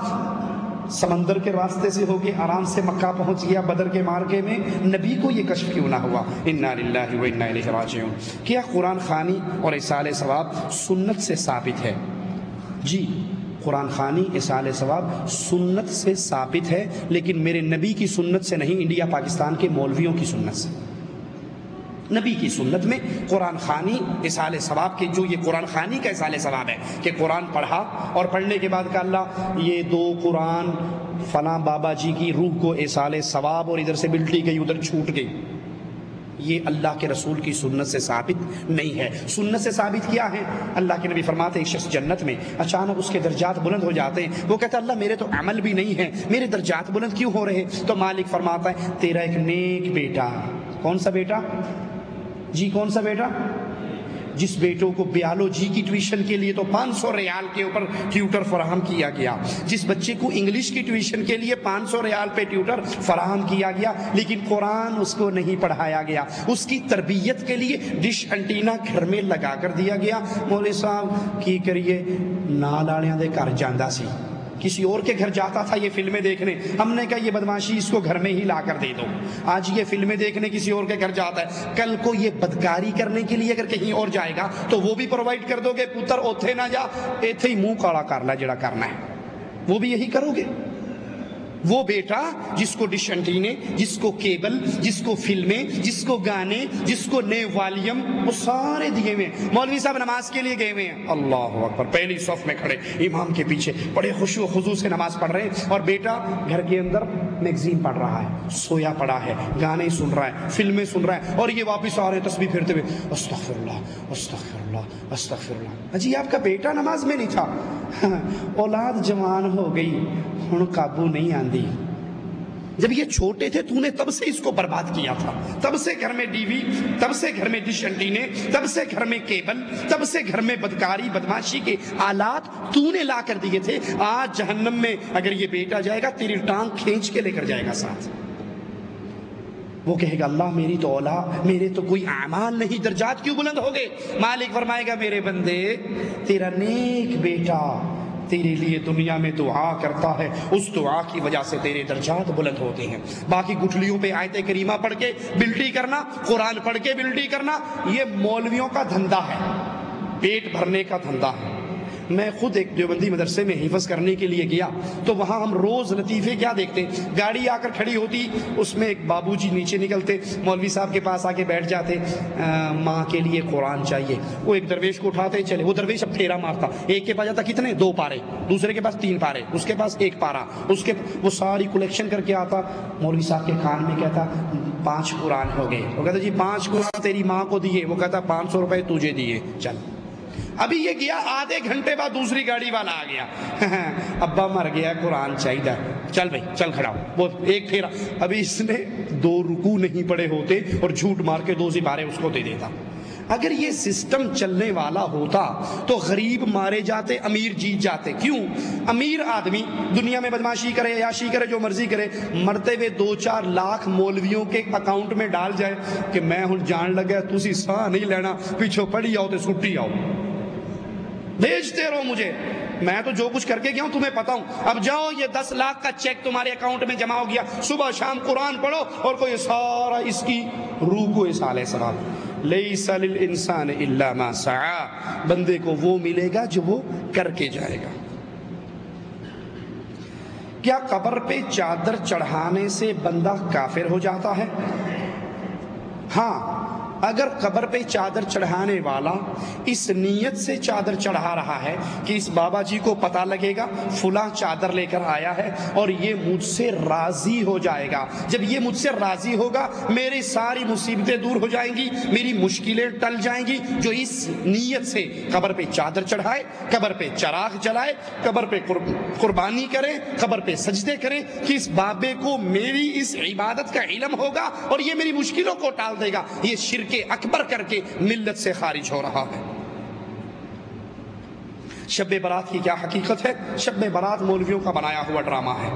سمندر کے راستے سے ہو کے آرام سے مکہ پہنچ گیا بدر کے مارکے میں؟ نبی کو یہ کشف کیوں نہ ہوا؟ انا للہ و انا الیہ راجعون۔ کیا قرآن خوانی اور اصال ثواب سنت سے ثابت ہے؟ جی، قرآن خوانی اصال ثواب سنت سے ثابت ہے، لیکن میرے نبی کی سنت سے نہیں، انڈیا پاکستان کے مولویوں کی سنت سے۔ نبی کی سنت میں قرآن خوانی اصال ثواب کے، جو یہ قرآن خوانی کا اصال ثواب ہے کہ قرآن پڑھا اور پڑھنے کے بعد کہا اللہ یہ 2 قرآن فلاں بابا جی کی روح کو اصال ثواب، اور ادھر سے بلٹی گئی ادھر چھوٹ گئی، یہ اللہ کے رسول کی سنت سے ثابت نہیں ہے۔ سنت سے ثابت کیا ہے؟ اللہ کے نبی فرماتے ہیں ایک شخص جنت میں اچانک اس کے درجات بلند ہو جاتے ہیں، وہ کہتا ہے اللہ میرے تو عمل بھی نہیں ہے، میرے درجات بلند کیوں ہو رہے؟ تو مالک فرماتا ہے تیرا ایک نیک بیٹا۔ کون سا بیٹا؟ جی کون سا بیٹا؟ جس بیٹوں کو بیالوجی کی ٹیوشن کے لیے تو 500 ریال کے اوپر ٹیوٹر فراہم کیا گیا، جس بچے کو انگلش کی ٹیوشن کے لیے 500 ریال پہ ٹیوٹر فراہم کیا گیا، لیکن قرآن اس کو نہیں پڑھایا گیا، اس کی تربیت کے لیے ڈش انٹینا گھر میں لگا کر دیا گیا۔ مولوی صاحب کی کریے نال والےاں دے گھر جاندا سی، کسی اور کے گھر جاتا تھا یہ فلمیں دیکھنے، ہم نے کہا یہ بدماشی اس کو گھر میں ہی لا کر دے دو۔ آج یہ فلمیں دیکھنے کسی اور کے گھر جاتا ہے، کل کو یہ بدکاری کرنے کے لیے اگر کہیں اور جائے گا تو وہ بھی پرووائڈ کر دو گے، پتر اوتھے نہ جا، ایتھے ہی منہ کالا کر لے جڑا کرنا ہے، وہ بھی یہی کرو گے۔ وہ بیٹا جس کو ڈش انٹینے، جس کو کیبل، جس کو فلمیں، جس کو گانے، جس کو نئے والیم، وہ سارے دیے ہوئے ہیں۔ مولوی صاحب نماز کے لیے گئے ہوئے ہیں، اللہ اکبر، پہلی صف میں کھڑے امام کے پیچھے بڑے خشوع و خضوع سے نماز پڑھ رہے ہیں، اور بیٹا گھر کے اندر میگزین پڑھ رہا ہے، سویا پڑا ہے، گانے سن رہا ہے، فلمیں سن رہا ہے، اور یہ واپس آ رہے ہیں تسبیح پھیرتے ہوئے، استغفر اللہ استغفر اللہ استغفر اللہ۔ جی آپ کا بیٹا نماز میں نہیں تھا، اولاد جوان ہو گئی ہن قابو نہیں آندی، جب یہ چھوٹے تھے تو نے تب سے اس کو برباد کیا تھا، تب سے گھر میں ٹی وی، تب سے گھر میں ڈش انٹینے، تب سے گھر میں کیبل، تب سے گھر میں بدکاری بدماشی کے آلات تو نے لا کر دیے تھے۔ آج جہنم میں اگر یہ بیٹا جائے گا تیری ٹانگ کھینچ کے لے کر جائے گا ساتھ، وہ کہے گا اللہ میری تو اولاد، میرے تو کوئی اعمال نہیں، درجات کیوں بلند ہو گئے؟ مالک فرمائے گا میرے بندے تیرا نیک بیٹا تیرے لیے دنیا میں دعا کرتا ہے، اس دعا کی وجہ سے تیرے درجات بلند ہوتے ہیں۔ باقی گٹھلیوں پہ آیت کریمہ پڑھ کے بلٹی کرنا، قرآن پڑھ کے بلٹی کرنا، یہ مولویوں کا دھندا ہے، پیٹ بھرنے کا دھندا ہے۔ میں خود ایک دیوبندی مدرسے میں حفظ کرنے کے لیے گیا تو وہاں ہم روز لطیفے کیا دیکھتے، گاڑی آ کر کھڑی ہوتی، اس میں ایک بابو جی نیچے نکلتے، مولوی صاحب کے پاس آ کے بیٹھ جاتے، ماں کے لیے قرآن چاہیے، وہ ایک درویش کو اٹھاتے چلے، وہ درویش اب پھیرا مارتا، ایک کے پاس جاتا کتنے 2 پارے، دوسرے کے پاس 3 پارے، اس کے پاس 1 پارا، اس کے وہ ساری کلیکشن کر کے آتا، مولوی صاحب کے کان میں کہتا 5 قرآن ہو گئے، وہ کہتا جی 5 قرآن تیری ماں کو دیے، وہ کہتا 500 روپے تجھے دیے، چل۔ ابھی یہ گیا، آدھے گھنٹے بعد دوسری گاڑی والا آ گیا، ابا مر گیا، قرآن چاہیے، چل بھائی چل کھڑا ہو، وہ ایک پھیرا، ابھی اس نے 2 رکوع نہیں پڑے ہوتے اور جھوٹ مار کے 2 سپارے اس کو دے دیتا۔ اگر یہ سسٹم چلنے والا ہوتا تو غریب مارے جاتے، امیر جیت جاتے۔ کیوں؟ امیر آدمی دنیا میں بدماشی کرے، عیاشی کرے، جو مرضی کرے، مرتے ہوئے 2-4 لاکھ مولویوں کے اکاؤنٹ میں ڈال جائے کہ میں ہوں جان لگا، تسی ساہ نہیں لینا، پیچھو پڑی آؤ تو سٹی آؤ، بھیجتے رہو مجھے، میں تو جو کچھ کر کے گیا ہوں تمہیں پتا ہوں، اب جاؤ یہ 10 لاکھ کا چیک تمہارے اکاؤنٹ میں جمع ہو گیا، صبح شام قرآن پڑھو اور کوئی سارا اس کی روح کو اس علیہ السلام، لیس للانسان الا ما سعى، بندے کو وہ ملے گا جو وہ کر کے جائے گا۔ کیا قبر پہ چادر چڑھانے سے بندہ کافر ہو جاتا ہے؟ ہاں، اگر قبر پہ چادر چڑھانے والا اس نیت سے چادر چڑھا رہا ہے کہ اس بابا جی کو پتہ لگے گا فلاں چادر لے کر آیا ہے اور یہ مجھ سے راضی ہو جائے گا، جب یہ مجھ سے راضی ہوگا میری ساری مصیبتیں دور ہو جائیں گی، میری مشکلیں ٹل جائیں گی، جو اس نیت سے قبر پہ چادر چڑھائے، قبر پہ چراغ جلائے، قبر پہ قربانی کرے، قبر پہ سجدے کرے کہ اس بابے کو میری اس عبادت کا علم ہوگا اور یہ میری مشکلوں کو ٹال دے گا، یہ شرک اکبر کر کے ملت سے خارج ہو رہا ہے۔ شب برات کی کیا حقیقت ہے؟ شب برات مولویوں کا بنایا ہوا ڈرامہ ہے۔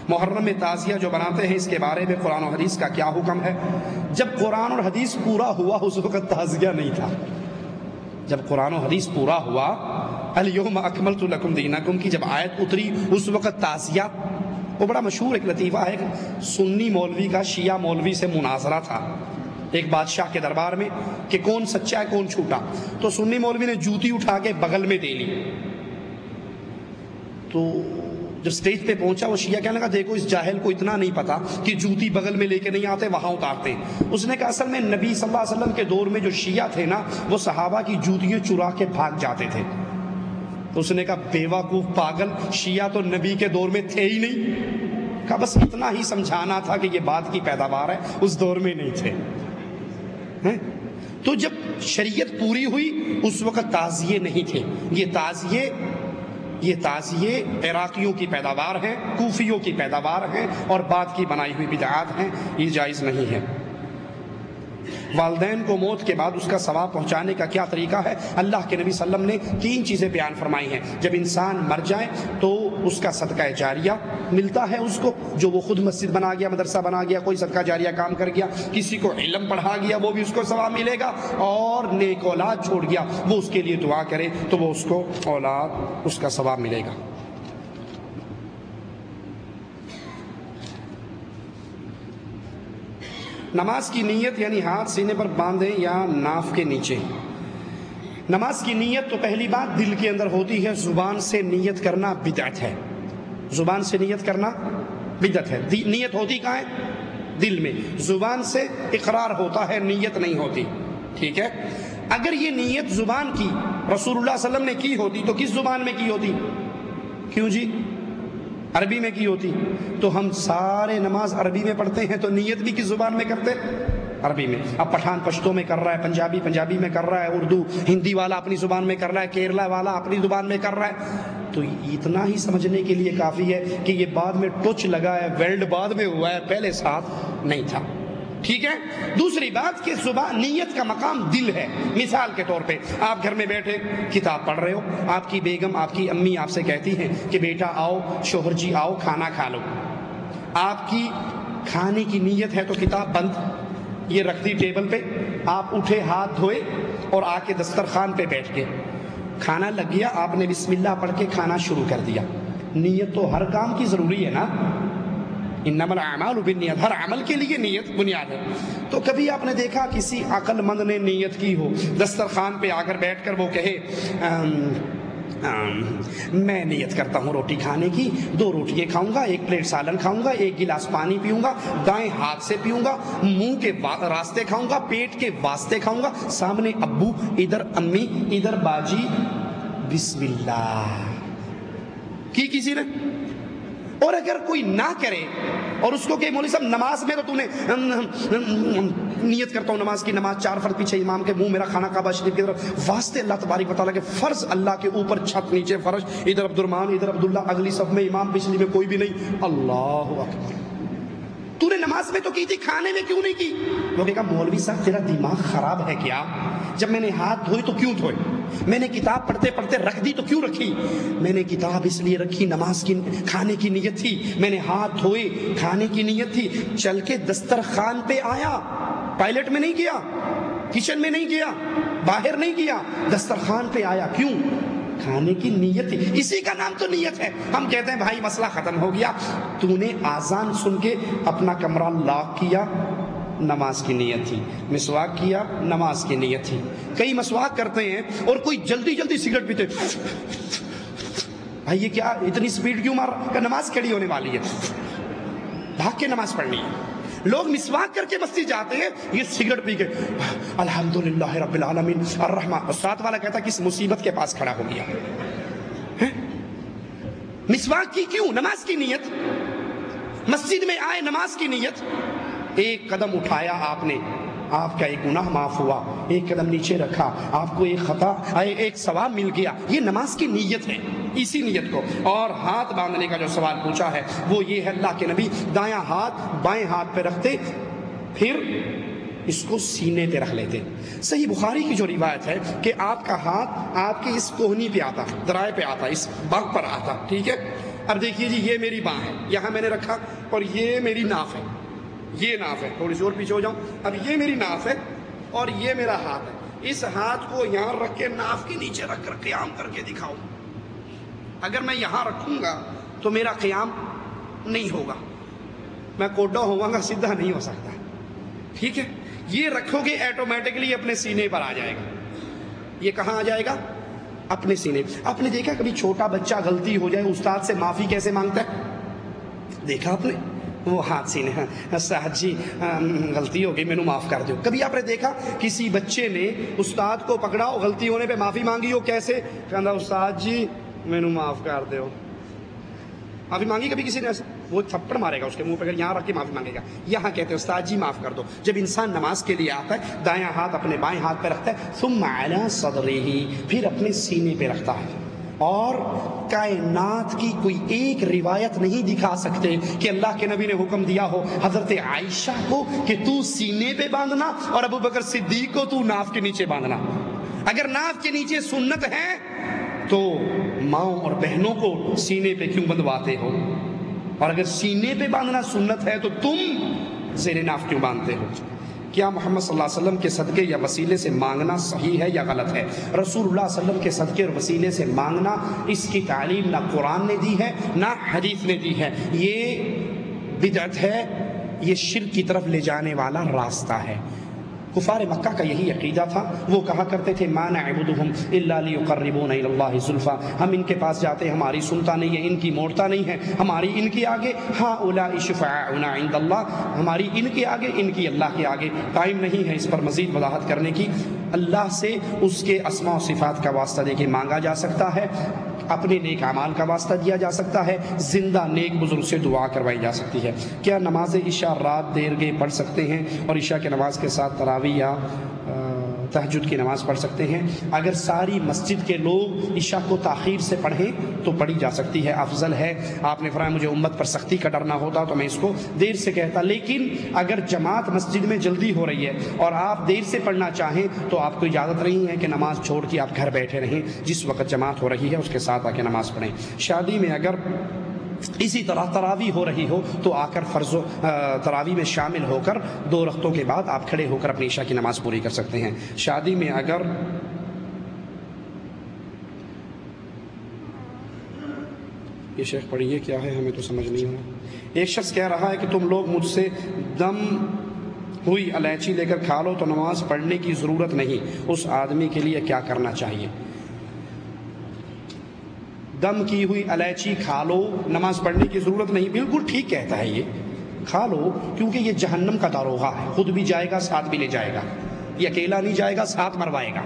محرم میں تعزیہ جو بناتے ہیں اس کے بارے میں قرآن و حدیث کا کیا حکم ہے؟ جب قرآن اور حدیث پورا ہوا اس وقت تعزیہ نہیں تھا، جب قرآن و حدیث پورا ہوا، الیوم اکملت لکم دینکم کی جب آیت اتری اس وقت تعزیہ، وہ بڑا مشہور ایک لطیفہ ہے، سنی مولوی کا شیعہ مولوی سے مناظرہ تھا ایک بادشاہ کے دربار میں کہ کون سچا ہے کون جھوٹا، تو سنی مولوی نے جوتی اٹھا کے بغل میں دے لی، تو جب سٹیج پہ پہنچا وہ شیعہ کہنے لگا دیکھو اس جاہل کو اتنا نہیں پتا کہ جوتی بغل میں لے کے نہیں آتے وہاں اتارتے۔ اس نے کہا اصل میں نبی صلی اللہ علیہ وسلم کے دور میں جو شیعہ تھے نا وہ صحابہ کی جوتیاں چرا کے بھاگ جاتے تھے، تو اس نے کہا بیوقوف پاگل، شیعہ تو نبی کے دور میں تھے ہی نہیں، کہا بس اتنا ہی سمجھانا تھا کہ یہ بات کی پیداوار ہے، اس دور میں نہیں تھے۔ تو جب شریعت پوری ہوئی اس وقت تعزیے نہیں تھے، یہ تعزیے عراقیوں کی پیداوار ہیں، کوفیوں کی پیداوار ہیں اور بعد کی بنائی ہوئی بدعات ہیں، یہ جائز نہیں ہے۔ والدین کو موت کے بعد اس کا ثواب پہنچانے کا کیا طریقہ ہے؟ اللہ کے نبی صلی اللہ علیہ وسلم نے 3 چیزیں بیان فرمائی ہیں۔ جب انسان مر جائے تو اس کا صدقہ جاریہ ملتا ہے اس کو، جو وہ خود مسجد بنا گیا، مدرسہ بنا گیا، کوئی صدقہ جاریہ کام کر گیا، کسی کو علم پڑھا گیا وہ بھی اس کو ثواب ملے گا، اور نیک اولاد چھوڑ گیا وہ اس کے لیے دعا کرے تو وہ اس کو اولاد اس کا ثواب ملے گا۔ نماز کی نیت یعنی ہاتھ سینے پر باندھیں یا ناف کے نیچے؟ نماز کی نیت تو پہلی بات دل کے اندر ہوتی ہے، زبان سے نیت کرنا بدعت ہے، زبان سے نیت کرنا بدعت ہے۔ نیت ہوتی کہاں ہے؟ دل میں، زبان سے اقرار ہوتا ہے، نیت نہیں ہوتی، ٹھیک ہے؟ اگر یہ نیت زبان کی رسول اللہ صلی اللہ علیہ وسلم نے کی ہوتی تو کس زبان میں کی ہوتی؟ کیوں جی؟ عربی میں کی ہوتی، تو ہم سارے نماز عربی میں پڑھتے ہیں تو نیت بھی کس زبان میں کرتے؟ عربی میں۔ اب پٹھان پشتو میں کر رہا ہے، پنجابی میں کر رہا ہے، اردو ہندی والا اپنی زبان میں کر رہا ہے، کیرلا والا اپنی زبان میں کر رہا ہے، تو اتنا ہی سمجھنے کے لیے کافی ہے کہ یہ بعد میں ٹچ لگا ہے، ویلڈ بعد میں ہوا ہے، پہلے ساتھ نہیں تھا، ٹھیک ہے؟ دوسری بات کہ زبان نیت کا مقام دل ہے۔ مثال کے طور پہ آپ گھر میں بیٹھے کتاب پڑھ رہے ہو، آپ کی بیگم آپ کی امی آپ سے کہتی ہیں کہ بیٹا آؤ، شوہر جی آؤ کھانا کھا لو، آپ کی کھانے کی نیت ہے تو کتاب بند، یہ رکھ دی ٹیبل پہ، آپ اٹھے ہاتھ دھوئے اور آ کے دسترخوان پہ بیٹھ کے کھانا لگ گیا، آپ نے بسم اللہ پڑھ کے کھانا شروع کر دیا۔ نیت تو ہر کام کی ضروری ہے نا، انما الاعمال بالنیات، ہر عمل کے لیے نیت بنیاد ہے۔ تو کبھی آپ نے دیکھا کسی عقل مند نے نیت کی ہو، دسترخوان پہ آ کر بیٹھ کر وہ کہے میں نیت کرتا ہوں روٹی کھانے کی، 2 روٹیاں کھاؤں گا، 1 پلیٹ سالن کھاؤں گا، 1 گلاس پانی پیوں گا، دائیں ہاتھ سے پیوں گا، منہ کے راستے کھاؤں گا، پیٹ کے واسطے کھاؤں گا، سامنے ابو، ادھر امی، ادھر باجی، بسم اللہ کی کسی نے؟ اور اگر کوئی نہ کرے اور اس کو کہ مولوی صاحب نماز میں تو تو نے نیت کرتا ہوں نماز کی، نماز 4 فرض، پیچھے امام کے منہ میرا خانہ کعبہ شریف کی طرف، واسطے اللہ تبارک و تعالیٰ کے فرض اللہ کے اوپر چھت، نیچے فرش، ادھر عبد الرحمان ادھر عبداللہ، اگلی صف میں امام، پچھلی میں کوئی بھی نہیں، اللہ اکبر۔ تو نے نماز میں تو کی تھی، کھانے میں کیوں نہیں کی؟ وہ کہا مولوی صاحب تیرا دماغ خراب ہے کیا؟ جب میں نے ہاتھ دھوئے تو کیوں دھوئے؟ میں نے کتاب پڑھتے پڑھتے رکھ دی تو کیوں رکھی؟ میں نے کتاب اس لیے رکھی، نماز کی کھانے کی نیت تھی، میں نے ہاتھ دھوئے کھانے کی نیت تھی، چل کے دسترخوان پہ آیا، ٹوائلٹ میں نہیں گیا، کچن میں نہیں گیا، باہر نہیں گیا، دسترخوان پہ آیا، کیوں؟ کھانے کی نیت تھی، اسی کا نام تو نیت ہے۔ ہم کہتے ہیں بھائی مسئلہ ختم ہو گیا، تو نے آذان سن کے اپنا کمرہ لاک کیا، نماز کی نیت تھی، مسواک کیا، نماز کی نیت تھی۔ کئی مسواک کرتے ہیں اور کوئی جلدی جلدی سگریٹ پیتے، بھائی یہ کیا اتنی سپیڈ کیوں مار رہا؟ کہ نماز کھڑی ہونے والی ہے، بھاگ کے نماز پڑھنی ہے۔ لوگ مسواک کر کے مسجد جاتے ہیں، یہ سگریٹ پی کے الحمدللہ رب العالمین الرحمن، ساتھ والا کہتا کس مصیبت کے پاس کھڑا ہو گیا۔ مسواک کی کیوں؟ نماز کی نیت، مسجد میں آئے نماز کی نیت، ایک قدم اٹھایا آپ نے، آپ کا ایک گناہ معاف ہوا، ایک قدم نیچے رکھا، آپ کو ایک خطا ایک ثواب مل گیا، یہ نماز کی نیت ہے۔ اسی نیت کو، اور ہاتھ باندھنے کا جو سوال پوچھا ہے وہ یہ ہے، اللہ کے نبی دایاں ہاتھ بائیں ہاتھ پہ رکھتے، پھر اس کو سینے پہ رکھ لیتے۔ صحیح بخاری کی جو روایت ہے کہ آپ کا ہاتھ آپ کی اس کوہنی پہ آتا، درائے پہ آتا، اس باغ پر آتا، ٹھیک ہے۔ اب دیکھیے جی یہ میری باں ہے، یہاں میں نے رکھا، اور یہ میری ناف ہے، یہ ناف ہے، تھوڑی سی اور پیچھے ہو جاؤں، اب یہ میری ناف ہے اور یہ میرا ہاتھ ہے، اس ہاتھ کو یہاں رکھ کے ناف کے نیچے رکھ کر قیام کر کے دکھاؤ۔ اگر میں یہاں رکھوں گا تو میرا قیام نہیں ہوگا، میں کوڈا ہوا گا، سیدھا نہیں ہو سکتا، ٹھیک ہے۔ یہ رکھو گے ایٹومیٹکلی اپنے سینے پر آ جائے گا۔ یہ کہاں آ جائے گا؟ اپنے سینے۔ آپ نے دیکھا کبھی چھوٹا بچہ غلطی ہو جائے استاد سے معافی کیسے مانگتا ہے؟ دیکھا آپ نے؟ وہ ہاتھ سینے، استاد جی غلطی ہو گئی مینوں معاف کر دیو۔ کبھی آپ نے دیکھا کسی بچے نے استاد کو پکڑا اور غلطی ہونے پہ معافی مانگی ہو کیسے؟ کہنا استاد جی مینوں معاف کر دیو۔ معافی مانگی کبھی کسی نے ایسے؟ وہ تھپڑ مارے گا اس کے منہ پہ، یہاں رکھ کے معافی مانگے گا۔ یہاں کہتے ہیں استاد جی معاف کر دو۔ جب انسان نماز کے لیے آتا ہے دایاں ہاتھ اپنے بائیں ہاتھ پہ رکھتا ہے، ثم علی صدرہ، پھر اپنے سینے پہ رکھتا ہے۔ اور کائنات کی کوئی ایک روایت نہیں دکھا سکتے کہ اللہ کے نبی نے حکم دیا ہو حضرت عائشہ کو کہ تو سینے پہ باندھنا اور ابو بکر صدیق کو تو ناف کے نیچے باندھنا۔ اگر ناف کے نیچے سنت ہے تو ماؤں اور بہنوں کو سینے پہ کیوں بندھواتے ہو؟ اور اگر سینے پہ باندھنا سنت ہے تو تم زیر ناف کیوں باندھتے ہو؟ کیا محمد صلی اللہ علیہ وسلم کے صدقے یا وسیلے سے مانگنا صحیح ہے یا غلط ہے؟ رسول اللہ صلی اللہ علیہ وسلم کے صدقے اور وسیلے سے مانگنا، اس کی تعلیم نہ قرآن نے دی ہے نہ حدیث نے دی ہے، یہ بدعت ہے، یہ شرک کی طرف لے جانے والا راستہ ہے۔ کفار مکہ کا یہی عقیدہ تھا، وہ کہا کرتے تھے ما نعبدہم الا لیقربونا الی اللہ زلفی، ہم ان کے پاس جاتے ہماری سنتا نہیں ہے، ان کی موڑتا نہیں ہے، ہماری ان کے آگے ہؤلاء شفعاؤنا عند اللہ، ہماری ان کے آگے ان کی اللہ کے آگے۔ ٹائم نہیں ہے اس پر مزید وضاحت کرنے کی۔ اللہ سے اس کے اسماء و صفات کا واسطہ دے کے مانگا جا سکتا ہے، اپنے نیک اعمال کا واسطہ دیا جا سکتا ہے، زندہ نیک بزرگ سے دعا کروائی جا سکتی ہے۔ کیا نماز عشاء رات دیر گئے پڑھ سکتے ہیں اور عشاء کی نماز کے ساتھ تراویح یا تہجد کی نماز پڑھ سکتے ہیں؟ اگر ساری مسجد کے لوگ عشاء کو تاخیر سے پڑھیں تو پڑھی جا سکتی ہے، افضل ہے۔ آپ نے فرمایا مجھے امت پر سختی کا ڈر نہ ہوتا تو میں اس کو دیر سے کہتا، لیکن اگر جماعت مسجد میں جلدی ہو رہی ہے اور آپ دیر سے پڑھنا چاہیں تو آپ کو اجازت نہیں ہے کہ نماز چھوڑ کے آپ گھر بیٹھے رہیں، جس وقت جماعت ہو رہی ہے اس کے ساتھ آ کے نماز پڑھیں۔ شادی میں اگر اسی طرح تراویح ہو رہی ہو تو آ کر تراویح میں شامل ہو کر 2 رکعتوں کے بعد آپ کھڑے ہو کر اپنی عشاء کی نماز پوری کر سکتے ہیں۔ شادی میں اگر یہ شیخ پڑھیے کیا ہے ہمیں تو سمجھ نہیں آیا۔ ایک شخص کہہ رہا ہے کہ تم لوگ مجھ سے دم ہوئی الائچی لے کر کھا لو تو نماز پڑھنے کی ضرورت نہیں، اس آدمی کے لیے کیا کرنا چاہیے؟ دم کی ہوئی الائچی کھا لو نماز پڑھنے کی ضرورت نہیں، بالکل ٹھیک کہتا ہے، یہ کھا لو کیونکہ یہ جہنم کا داروغہ ہے، خود بھی جائے گا ساتھ بھی لے جائے گا، یہ اکیلا نہیں جائے گا ساتھ مروائے گا۔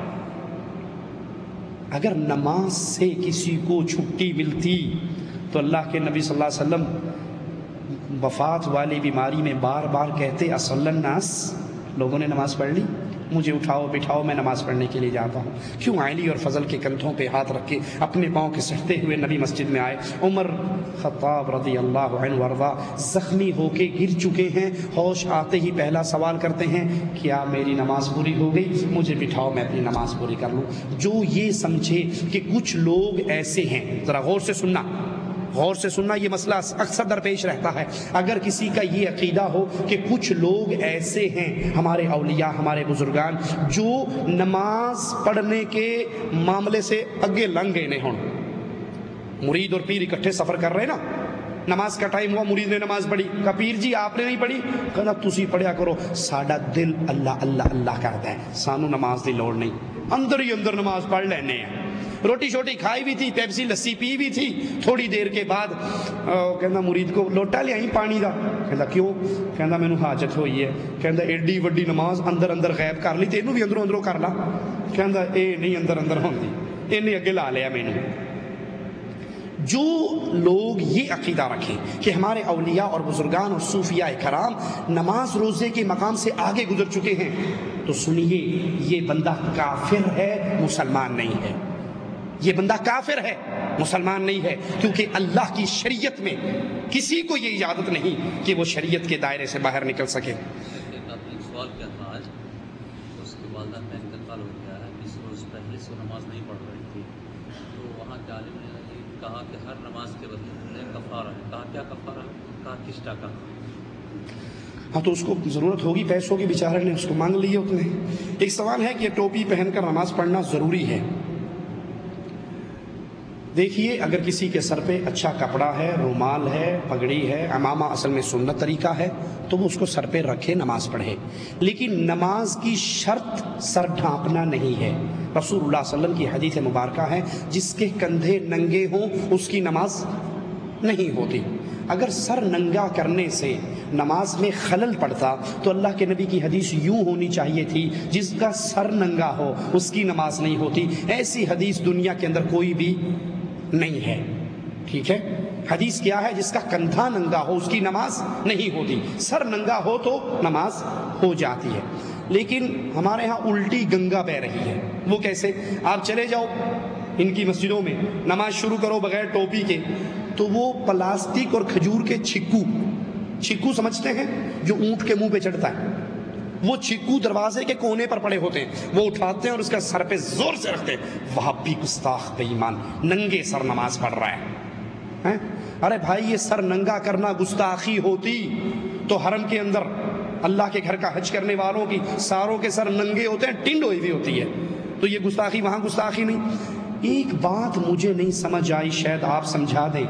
اگر نماز سے کسی کو چھٹی ملتی تو اللہ کے نبی صلی اللہ علیہ وسلم وفات والی بیماری میں بار بار کہتے اصل الناس لوگوں نے نماز پڑھ لی، مجھے اٹھاؤ بٹھاؤ میں نماز پڑھنے کے لیے جاتا ہوں۔ کیوں علی اور فضل کے کندھوں پہ ہاتھ رکھ کے اپنے پاؤں کے سہتے ہوئے نبی مسجد میں آئے۔ عمر خطاب رضی اللہ عنہ وارضا زخمی ہو کے گر چکے ہیں، ہوش آتے ہی پہلا سوال کرتے ہیں کیا میری نماز پوری ہو گئی؟ مجھے بٹھاؤ میں اپنی نماز پوری کر لوں۔ جو یہ سمجھے کہ کچھ لوگ ایسے ہیں، ذرا غور سے سننا، غور سے سننا، یہ مسئلہ اکثر درپیش رہتا ہے۔ اگر کسی کا یہ عقیدہ ہو کہ کچھ لوگ ایسے ہیں ہمارے اولیاء، ہمارے بزرگان، جو نماز پڑھنے کے معاملے سے اگے لنگ گئے نہیں ہوں، مرید اور پیر اکٹھے سفر کر رہے نا، نماز کا ٹائم ہوا، مرید نے نماز پڑھی، کہا پیر جی آپ نے نہیں پڑھی؟ کہا تسی پڑھیا کرو، ساڈا دل اللہ اللہ اللہ کرتا ہے، سانو نماز دی لوڑ نہیں، اندر ہی اندر نماز پڑھ لینے ہیں۔ روٹی شوٹی کھائی بھی تھی، پیپسی لسی پی بھی تھی، تھوڑی دیر کے بعد کہندا مرید کو لوٹا لے آئی پانی دا، کہندا کیوں؟ کہندا مینوں حاجت ہوئی ہے، کہندا ایڈی وڈی نماز اندر اندر غائب کر لی، تینوں بھی اندروں اندروں کر لا، کہندا اے نہیں اندر اندر ہوندی، انہیں اگے لا لیا مینوں۔ جو لوگ یہ عقیدہ رکھیں کہ ہمارے اولیاء اور بزرگان اور صوفیاء کرام نماز روزے کے مقام سے آگے گزر چکے ہیں، تو سنیے یہ بندہ کافر ہے، مسلمان نہیں ہے، یہ بندہ کافر ہے، مسلمان نہیں ہے، کیونکہ اللہ کی شریعت میں کسی کو یہ اجازت نہیں کہ وہ شریعت کے دائرے سے باہر نکل سکے۔ ایک سوال کیا تھا آج، اس کی والدہ کا انتقال ہو گیا ہے، 20 روز پہلے سے نماز نہیں پڑھ رہی تھی، تو وہاں کے عالم نے کہا کہ ہر نماز کے بدلے کفارہ ہے، کہا کیا کفارہ؟ کہا کشتہ کا۔ ہاں تو اس کو ضرورت ہوگی پیسوں کی، بیچارے نے اس کو مانگ لیے اتنے۔ ایک سوال ہے کہ ٹوپی پہن کر نماز پڑھنا ضروری ہے؟ دیکھیے اگر کسی کے سر پہ اچھا کپڑا ہے، رومال ہے، پگڑی ہے، عمامہ اصل میں سنت طریقہ ہے، تو وہ اس کو سر پہ رکھے نماز پڑھے، لیکن نماز کی شرط سر ڈھانپنا نہیں ہے۔ رسول اللہ صلی اللہ علیہ وسلم کی حدیث مبارکہ ہے جس کے کندھے ننگے ہوں اس کی نماز نہیں ہوتی۔ اگر سر ننگا کرنے سے نماز میں خلل پڑتا تو اللہ کے نبی کی حدیث یوں ہونی چاہیے تھی جس کا سر ننگا ہو اس کی نماز نہیں ہوتی۔ ایسی حدیث دنیا کے اندر کوئی بھی نہیں ہے، ٹھیک ہے؟ حدیث کیا ہے؟ جس کا کندھا ننگا ہو اس کی نماز نہیں ہوتی، سر ننگا ہو تو نماز ہو جاتی ہے۔ لیکن ہمارے ہاں الٹی گنگا بہ رہی ہے۔ وہ کیسے؟ آپ چلے جاؤ ان کی مسجدوں میں، نماز شروع کرو بغیر ٹوپی کے، تو وہ پلاسٹک اور کھجور کے چھکو سمجھتے ہیں جو اونٹ کے منہ پہ چڑھتا ہے، وہ چھکو دروازے کے کونے پر پڑے ہوتے ہیں، وہ اٹھاتے ہیں اور اس کا سر پہ زور سے رکھتے ہیں۔ وہاں بھی گستاخ بے ایمان ننگے سر نماز پڑھ رہا ہے۔ ارے بھائی یہ سر ننگا کرنا گستاخی ہوتی تو حرم کے اندر اللہ کے گھر کا حج کرنے والوں کی ساروں کے سر ننگے ہوتے ہیں، ٹنڈ ہوئی بھی ہوتی ہے، تو یہ گستاخی وہاں گستاخی نہیں۔ ایک بات مجھے نہیں سمجھ آئی، شاید آپ سمجھا دیں۔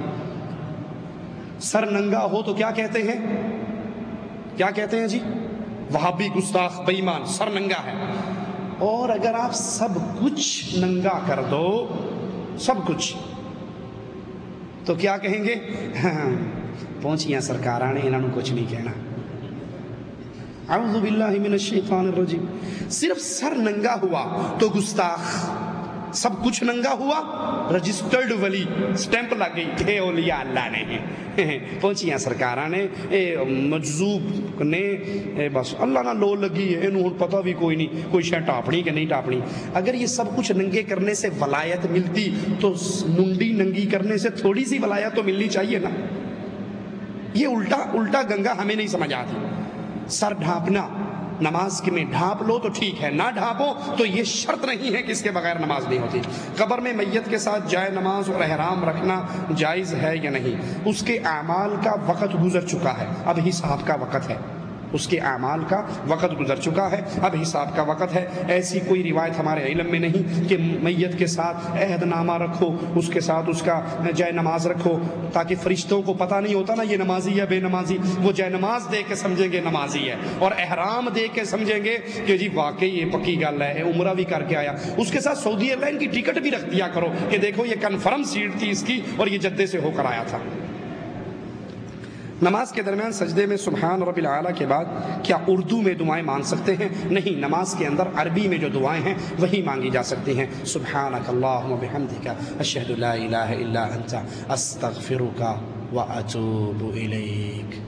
سر ننگا ہو تو کیا کہتے ہیں؟ کیا کہتے ہیں جی؟ وہابی گستاخ بے ایمان سر ننگا ہے۔ اور اگر آپ سب کچھ ننگا کر دو، سب کچھ، تو کیا کہیں گے؟ پہنچیاں سرکاراں نے، انہوں کچھ نہیں کہنا۔ اعوذ باللہ من الشیطان الرجیم۔ صرف سر ننگا ہوا تو گستاخ، سب کچھ ننگا ہوا رجسٹرڈ ولی، سٹیمپ لگ گئی کہ اولیاء اللہ نے ہیں، پہنچیاں سرکاراں نے، مجذوب نے، بس اللہ نہ لو لگی ہے، انہوں پتہ بھی کوئی نہیں کوئی شے ٹاپنی کہ نہیں ٹاپنی۔ اگر یہ سب کچھ ننگے کرنے سے ولایت ملتی تو منڈی ننگی کرنے سے تھوڑی سی ولایت تو ملنی چاہیے نا۔ یہ الٹا گنگا ہمیں نہیں سمجھ آتی۔ سر ڈھانپنا نماز کے میں ڈھانپ لو تو ٹھیک ہے، نہ ڈھانپو تو یہ شرط نہیں ہے کہ اس کے بغیر نماز نہیں ہوتی۔ قبر میں میت کے ساتھ جائے نماز اور احرام رکھنا جائز ہے یا نہیں؟ اس کے اعمال کا وقت گزر چکا ہے، اب حساب کا وقت ہے، اس کے اعمال کا وقت گزر چکا ہے، اب حساب کا وقت ہے۔ ایسی کوئی روایت ہمارے علم میں نہیں کہ میت کے ساتھ عہد نامہ رکھو، اس کے ساتھ اس کا جائے نماز رکھو، تاکہ فرشتوں کو پتہ نہیں ہوتا نا یہ نمازی یا بے نمازی، وہ جائے نماز دے کے سمجھیں گے نمازی ہے، اور احرام دے کے سمجھیں گے کہ جی واقعی یہ پکی گل ہے، عمرہ بھی کر کے آیا۔ اس کے ساتھ سعودی ایئر لائن کی ٹکٹ بھی رکھ دیا کرو کہ دیکھو یہ کنفرم سیٹ تھی اس کی اور یہ جدے سے ہو کر آیا تھا۔ نماز کے درمیان سجدے میں سبحان رب العالی کے بعد کیا اردو میں دعائیں مانگ سکتے ہیں؟ نہیں، نماز کے اندر عربی میں جو دعائیں ہیں وہی مانگی جا سکتی ہیں۔ سبحانک اللہم وبحمدک اشہد لا الہ الا انت استغفرک واتوب الیک۔